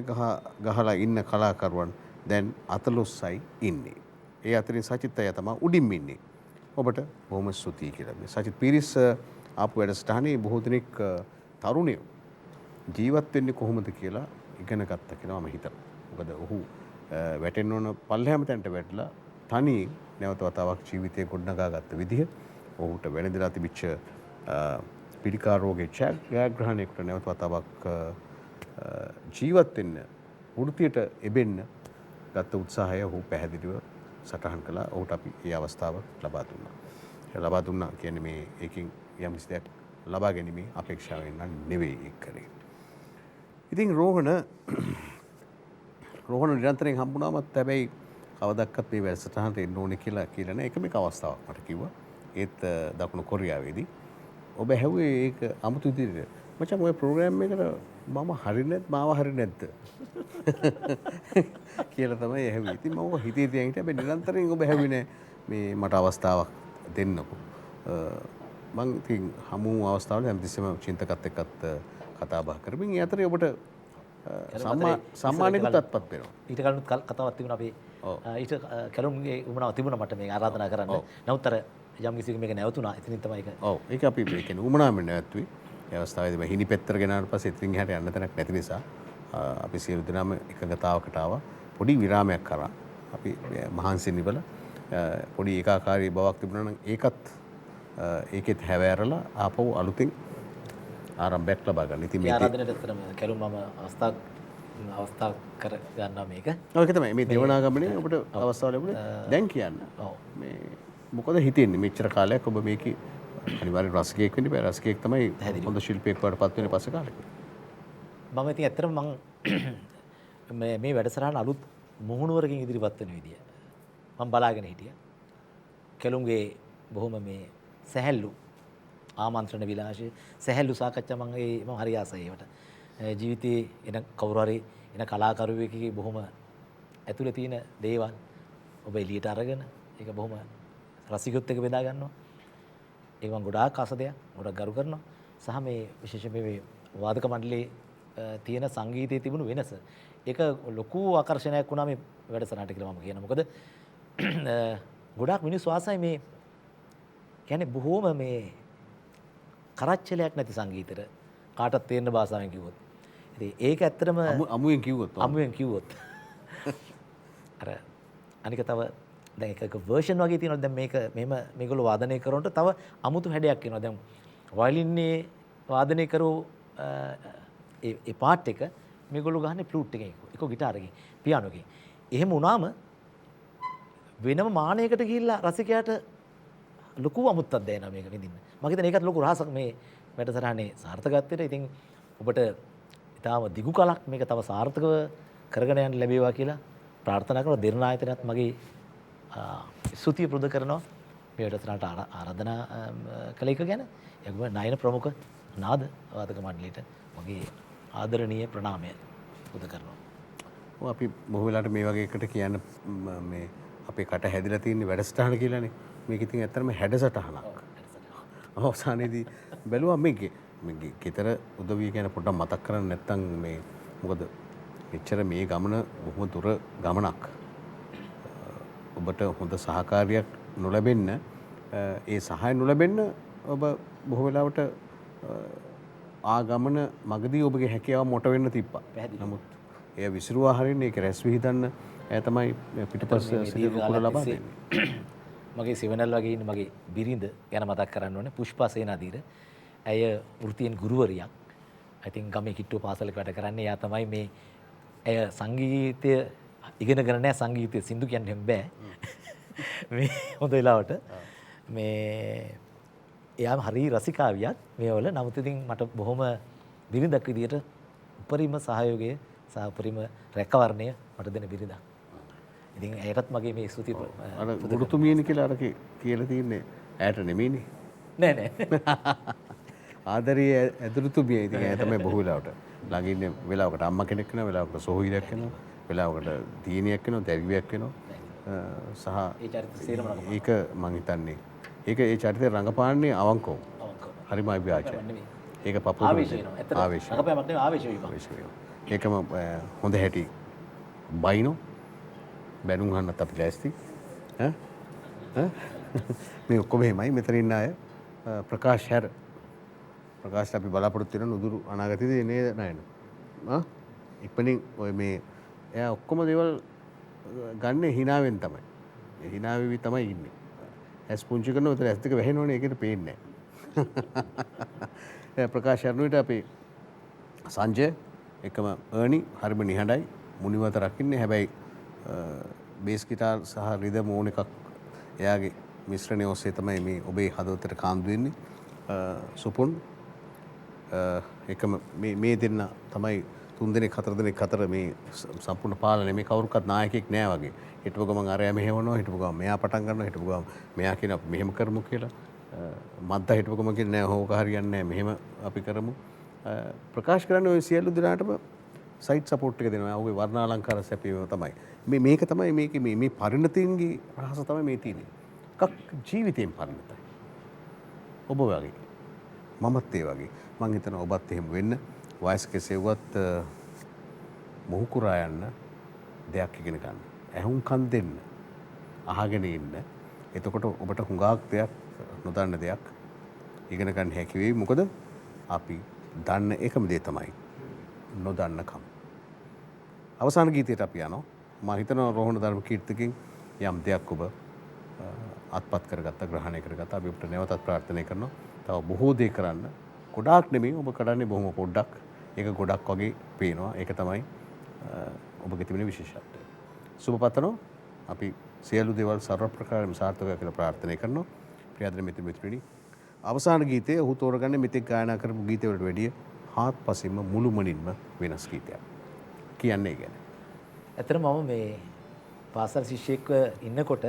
ගහලා ඉන්න කලාකරුවන් දැන් 14යි ඉන්නේ. ඒ අතරින් සචිත් අය තමයි උඩින්ම ඉන්නේ. ඔබට බොහොම ස්තුතියි කියලා. මේ සචිත් පීරිස් ආපු වැඩසටහනේ බොහෝ දෙනෙක් තරුණයෝ ජීවත් වෙන්නේ කොහොමද කියලා ඉගෙන ගත්තා කියලා මම හිතනවා. මොකද ඔහු වැටෙන්න ඕන පල්ලෙහාම තැනට වැටලා තනියෙන් නැවත වතාවක් ජීවිතය ගොඩනගා ගත්ත විදිහ ඔහුට වෙනදලා තිබිච්ච පිළිකා රෝගයේ ජයග්‍රහණයකට නැවත වතාවක් ජීවත් වෙන්න වෘත්තියට එබෙන්න ගත්ත උත්සාහය ඔහු පැහැදිලිව සටහන් කළා. ඔහුට අපි මේ අවස්ථාව ලබා දුන්නා. ඒ ලබා දුන්නා කියන්නේ මේ ඒකින් යම් කිසි දෙයක් ලබා ගැනීමේ අපේක්ෂාවෙන් නම් නෙවෙයි ඒක කරේ. ඉතින් රෝහණ නිරන්තරයෙන් හම්බුනාමත් හැබැයි කවදක්වත් මේ වැඩසටහනට එන්න ඕනේ කියලා නෑ. එකම එක අවස්ථාවක් මට කිව්වා. ඒත් දකුණු කොරියාවේදී ඔබ ඇහුවේ ඒක අමුතු විදිහට. මචං ඔය ප්‍රෝග්‍රෑම් එකට මම හරි මාව හරි නැද්ද කියලා තමයි ඇහුවේ. ඉතින් මම හිතේ තියන් හිටියා හැබැයි නිරන්තරයෙන් ඔබ ඇහුවේ නෑ මේ මට අවස්ථාවක් දෙන්නකෝ. මම ඉතින් හමු අවස්ථාවල හැමතිස්සෙම චින්තකත් එක්කත් කතා බහ කරමින් ඒ අතරේ ඔබට සම්මානයකට අත්පත් වෙනවා. ඊට කලින් කතාවක් තිබුණා අපි ඊට කලුම්ගේ උමනාව තිබුණා මට මේ ආරාධනා කරන්න. නමුත් අර යම් කිසි මේක නැවතුණා. ඉතින් තමයි ඒක. ඔව් ඒක අපි මේ කියන්නේ උමනාවෙන් නැවතුයි. ඒ අවස්ථාවේදී මම හිනිපෙත්තර ගෙනාට පස්සේ ඉතින් එහාට යන්න තැනක් නැති නිසා අපි සියලු දෙනාම එකගතාවකට ආවා. පොඩි විරාමයක් කරා. අපි මහන්සියෙන් ඉවල පොඩි ඒකාකාරී බවක් තිබුණා නම් ඒකත් ඒකෙත් හැවෑරලා ආපහු අලුතින් ආරම්භයක් ලබා ගන්න. ඉතින් මේ ආරාධනෙට ඇත්තටම කැලුම් මම අවස්ථාව කර ගන්නවා මේක. ඔව් ඒක තමයි මේ දෙවනාගමනේ ඔබට අවස්ථාව ලැබුණේ. දැන් කියන්න. ඔව් මේ මොකද හිතෙන්නේ මෙච්චර කාලයක් ඔබ මේකේ අනිවාර්ය රසිකයෙක් වෙන්න බෑ. රසිකයෙක් තමයි හොඳ ශිල්පියෙක් වඩපත් වෙන පස්සේ කාලෙක. මම ඉතින් ඇත්තටම මේ වැඩසටහන අලුත් මුහුණුවරකින් ඉදිරිපත් වෙන විදිය මම බලාගෙන හිටියා. කැලුම්ගේ බොහොම මේ සැහැල්ලු ආමන්ත්‍රණ විලාශය සැහැල්ලු සාකච්ඡා මම හරි ආසයි ඒවට. ජීවිතේ එන කවුරු හරි එන කලාකරුවෙකුගේ බොහොම ඇතුලේ තියෙන දේවල් ඔබ එළියට අරගෙන ඒක බොහොම රසිකුත් එක්ක බෙදා ගන්නවා. ඒක මම ගොඩාක් ආස දෙයක්. ගොඩක් ගරු කරනවා. සහ මේ විශේෂයෙන් මේ වාදක මණ්ඩලයේ තියෙන සංගීතයේ තිබුණු වෙනස ඒක ලොකු ආකර්ෂණයක් වුණා මේ වැඩසටහනට කියලා මම කියනවා. මොකද ගොඩාක් මිනිස්සු ආසයි මේ කියන්නේ බොහොම මේ කරච්චලයක් නැති සංගීතෙට කාටත් තේරෙන භාෂාවෙන් කිව්වොත්. ඉතින් ඒක ඇත්තටම අමුයෙන් කිව්වොත් අර අනික තව දැන් එක වර්ෂන් වගේ තියෙනවා. දැන් මේගොල්ලෝ වාදනය කරනකොට තව අමුතු හැඩයක් එනවා. දැන් වයලින්නේ වාදනය කරෝ ඒ පාට් එක මේගොල්ලෝ ගහන්නේ ෆ්ලූට් එකෙන් එක ගිටාර් එකෙන් පියානෝ එකෙන්. එහෙම වුණාම වෙනම මානයකට ගිහිල්ලා රසිකයාට ලොකු අමුත්තක් දැනෙනවා මේක විඳින්න. මම හිතන්නේ ඒකත් ලොකු රහසක් මේ වැඩසටහනේ සාර්ථකත්වයට. ඉතින් ඔබට ඊටාම දිගු කලක් මේක තව සාර්ථකව කරගෙන යන්න ලැබේවා කියලා ප්‍රාර්ථනා කරනවා. දිරනායතනත් මගේ ස්තුතිය පුරුදු කරනවා මේ වැඩසටහනට ආරාධනා කළ එක ගැන. ඒකම නයන ප්‍රමුඛ නාද වාදක මණ්ඩලයට මගේ ආදරණීය ප්‍රණාමය පුරුදු කරනවා. අපි බොහෝ වෙලාවට මේ වගේ එකට කියන්න මේ අපේ කට හැදිලා තියෙන වැඩසටහන කියලානේ. මේක ඉතින් ඇත්තටම හැඩසටහනක්. අවසානයේදී බැලුවා මේකේ ගෙදර උදවිය ගැන පොඩ්ඩක් මතක් කරන්න නැත්නම් මේ මොකද මෙච්චර මේ ගමන බොහොම දුර ගමනක්. ඔබට හොඳ සහකාරියක් නොලැබෙන්න ඒ සහාය නොලැබෙන්න ඔබ බොහෝ වෙලාවට ආගමන මගදී ඔබගේ හැකියාව මොට වෙන්න තිබ්බා. නමුත් එය විසිරුවා හරින්න ඒක රැස් විහිදන්න එය තමයි පිටපස්ස සිදුවු කුල ලබා දෙන්නේ. මගේ සෙවනල් වගේ ඉන්න මගේ බිරිඳ ගැන මතක් කරන්න ඕනේ පුෂ්පා සේනාධීර. ඇය වෘත්තියෙන් ගුරුවරියක්. I think ගමේ කිට්ටුව පාසලක වැඩ කරන්නේ. එයා තමයි මේ ඇය සංගීතය ඉගෙනගෙන නැහැ. සංගීතය සින්දු කියන්න බෑ. මේ හොඳ වෙලාවට මේ එයා හරි රසිකාවියක් මේවල. නමුත් ඉතින් මට බොහොම බිරිඳක් විදියට උපරිම සහයෝගය සහ උපරිම රැකවරණය මට දෙන බිරිඳක්. ඉතින් ඇයටත් මගේ මේ ස්තුතිය අර ගුරුතුමියනි කියලා අර කියලා තියන්නේ ඇයට නෙමෙයිනේ. නෑ නෑ. ආදරේ ඇදුරුතුමිය. ඉතින් ඇය තමයි බොහෝ වෙලාවට ළඟ ඉන්නේ. වෙලාවකට අම්මා කෙනෙක් වෙනවා, වෙලාවකට සොහොයුරියක් වෙනවා, වෙලාවකට දියණියක් වෙනවා, දැරිවියක් වෙනවා. සහ ඒ චරිත සේරම රඟපාන. ඒක මං හිතන්නේ ඒක ඒ චරිතය රඟපාන්නේ අවංකව. හරිම අභිවාචය. ඒක පපුව ආවේශය වෙනවා. ඇත්තට රඟපෑමක් නෙවෙයි ආවේශ වීම. ඒකම හොඳ හැටි බයිනෝ බැනුම් අහන්නත් අපි ලෑස්ති. මේ ඔක්කොම එහෙමයි. මෙතන ඉන්න අය ප්‍රකාශ හැර ප්‍රකාශ අපි බලාපොරොත්තු වෙන නුදුරු අනාගතයේදී නේද නයන. ඉක්මනින් ඔය මේ එයා ඔක්කොම දේවල් ගන්න හිනාවෙන් තමයි. හිනාවෙවි තමයි ඉන්නේ. ඇස් පුංචි කරනවා විතර ඇස් දෙක වැහෙනවනේ ඒකට පේන්නේ නැහැ. ප්‍රකාශ යනුවිට අපි සංජය එකම අර්නි හරිම නිහඬයි මුනිවත රකින්නේ. හැබැයි බේස් ගිටාර් සහ රිදම් ඕන එකක් එයාගේ මිශ්‍රණය ඔස්සේ තමයි මේ ඔබේ හදවතට කාන්දු වෙන්නේ. සුපුන් එකම මේ දෙන්න තමයි 3 දෙනෙක් 4 දෙනෙක් අතර මේ සම්පූර්ණ පාලනය. මේ කවුරුකත් නායකයෙක් නෑ වගේ. හිටපු ගමන් අරයා මෙහෙවනවා, හිටපු ගමන් මෙයා පටන් ගන්නවා, හිටපු ගමන් මෙයා කියන අපි මෙහෙම කරමු කියලා. මද්දා හිටපු ගමන් කියන්නේ නෑ ඕක හරියන්නේ නෑ මෙහෙම අපි කරමු. ප්‍රකාශ කරන්නේ ඔය සියලු දෙනාටම සයිට් සපෝට් එක දෙනවා. ඔහුගේ වර්ණාලංකාර සැපීම තමයි. මේක තමයි මේකේ මේ පරිණතීන්ගේ රහස තමයි මේ තියෙන්නේ. එකක් ජීවිතයෙන් පරිණතයි. ඔබ වගේ මමත් ඒ වගේ. මං හිතනවා ඔබත් එහෙම වෙන්න. වයස කෙසේවත් මොහු කුරා යන්න දෙයක් ඉගෙන ගන්න. ඇහුම්කන් දෙන්න. අහගෙන ඉන්න. එතකොට ඔබට හුඟක් දෙයක් නොදන්න දෙයක් ඉගෙන ගන්න හැකි වෙයි. මොකද අපි දන්න එකම දේ තමයි නොදන්නකම. අවසාන ගීතයට අපි යනවා. මම හිතනවා රෝහණ ධර්ම කීර්තිකින් යම් දෙයක් ඔබ අත්පත් කරගත්ත, ග්‍රහණය කරගත්ත. අපි ඔබට නැවතත් ප්‍රාර්ථනා කරනවා. තව බොහෝ දේ කරන්න. ගොඩාක් නෙමෙයි ඔබ කරන්නේ බොහොම පොඩ්ඩක්. ඒක ගොඩක් වගේ පේනවා. ඒක තමයි ඔබගේ තිබෙන විශේෂත්වය. සුබපතනවා. අපි සියලු දේවල් සර්ව ප්‍රකාරයෙන්ම සාර්ථකව කියලා ප්‍රාර්ථනා කරනවා. ප්‍රියදර මිත්‍ර මිත්‍රණි. අවසාන ගීතය ඔහු තෝරගන්නේ මෙතෙක් ගායනා කරපු ගීතවලට වැඩිය හාත්පසින්ම මුළුමනින්ම වෙනස් ගීතයක්. කියන්නේ ගැන. ඇත්තටම මම මේ පාසල් ශිෂ්‍යෙක්ව ඉන්නකොට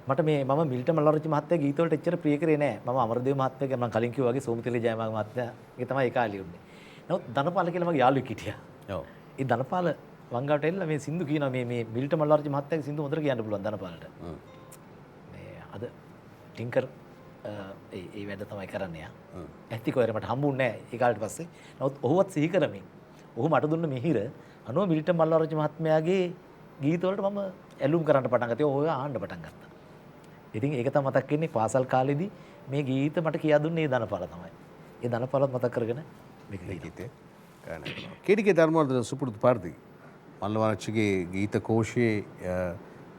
මට මේ මම මිල්ටන් මල්ලාරච්චි මහත්තයාගේ ගීත වලට එච්චර ප්‍රිය කරේ නෑ. මම අමරදේව මහත්තයාගේ මම කලින් කිව්වා වගේ සෝමතිලේ ජයමාන මහත්තයාගේ තමයි ඒ කාලේ උන්නේ. නමුත් ධනපාල කියලා මගේ යාළුවෙක් හිටියා. ඔව්. ඒ ධනපාල වංගාවට එල්ල මේ සින්දු කියනවා මේ මිල්ටන් මල්ලාරච්චි මහත්තයාගේ සින්දු හොඳට කියන්න පුළුවන් ධනපාලට. මේ අද ටින්කර් ඒ වැඩ තමයි කරන්නේ යා. ඇත්ති කොහෙර මට හම්බුන්නේ නෑ ඒ කාලෙට පස්සේ. නමුත් ඔහුවත් සිහි කරමින් ඔහු මට දුන්න මිහිර අනුව මිල්ටන් මල්ලාරච්චි මහත්මයාගේ ගීත වලට මම ඇලුම් කරන්න පටන් ගත්තා. ඔය ආන්න පටන් ගත්තා. ඉතින් ඒක තමයි මතක් වෙන්නේ පාසල් කාලේදී මේ ගීත මට කියා දුන්නේ ඒ ධනපාල තමයි. ඒ ධනපාලත් මතක් කරගෙන මේක ගීතේ ගාන කරනවා. කේඩිගේ ධර්මවර්ධන සුපුරුදු පරිදි මල්ලාරච්චිගේ ගීත කෝෂයේ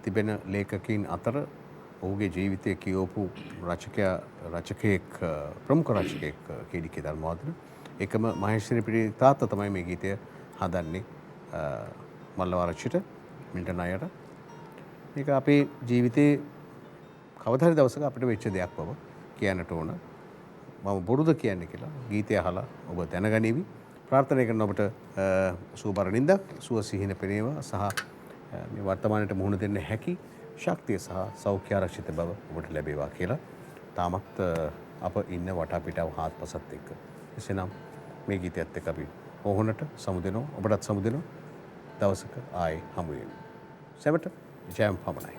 තිබෙන ලේඛකයින් අතර ඔහුගේ ජීවිතය කියවපු රචකයෙක් ප්‍රමුඛ රචකයෙක් කේඩිගේ ධර්මවර්ධන. එකම මහේශ්වරී පිරි තාත්තා තමයි මේ ගීතය හදන්නේ මල්ලාරච්චිට මිල්ටන් අයට. මේක අපේ ජීවිතේ කවදා හරි දවසක අපිට වෙච්ච දෙයක් බව කියන්නට ඕන. මම බොරුද කියන්නේ කියලා ගීතය අහලා ඔබ දැනගනිවි. ප්‍රාර්ථනා කරන ඔබට සුවබර නින්දක්, සුව සිහින පෙනේවා සහ මේ වර්තමානයේ මුහුණ දෙන්න හැකි ශක්තිය සහ සෞඛ්‍ය ආරක්ෂිත බව ඔබට ලැබේවා කියලා. තාමත් අප ඉන්න වටාපිටාව හාත්පසත් එක්ක. එසේනම් මේ ගීතයත් එක්ක අපි ඕහොනට සමුදෙනවා. ඔබටත් සමුදෙනවා. දවසක ආයේ හමු වෙමු. සැමට ජයම් පමණයි.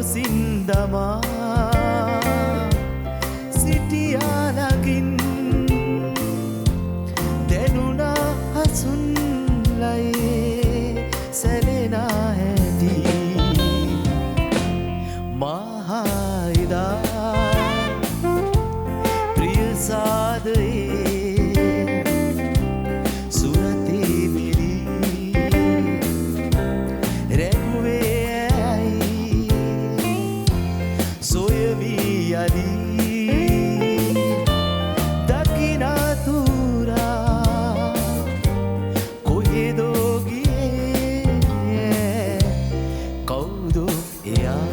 පොසින්දමා සිටියාලගින් දැනුනා හසුන්ලයේ සැලෙනා හැටි මහයිදා ප්‍රියසාදයේ සුරතේ මිලී රැගුවේ ඇයි සොයවී යදී දකිනතුරා කොහෙදෝ ගියේ කවුදෝ එයා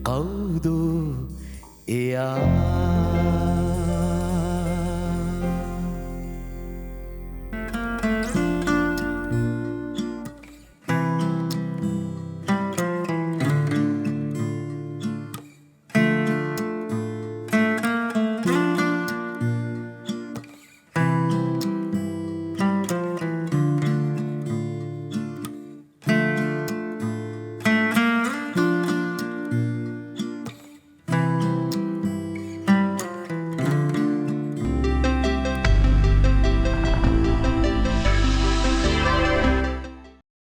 කවුදෝ එයා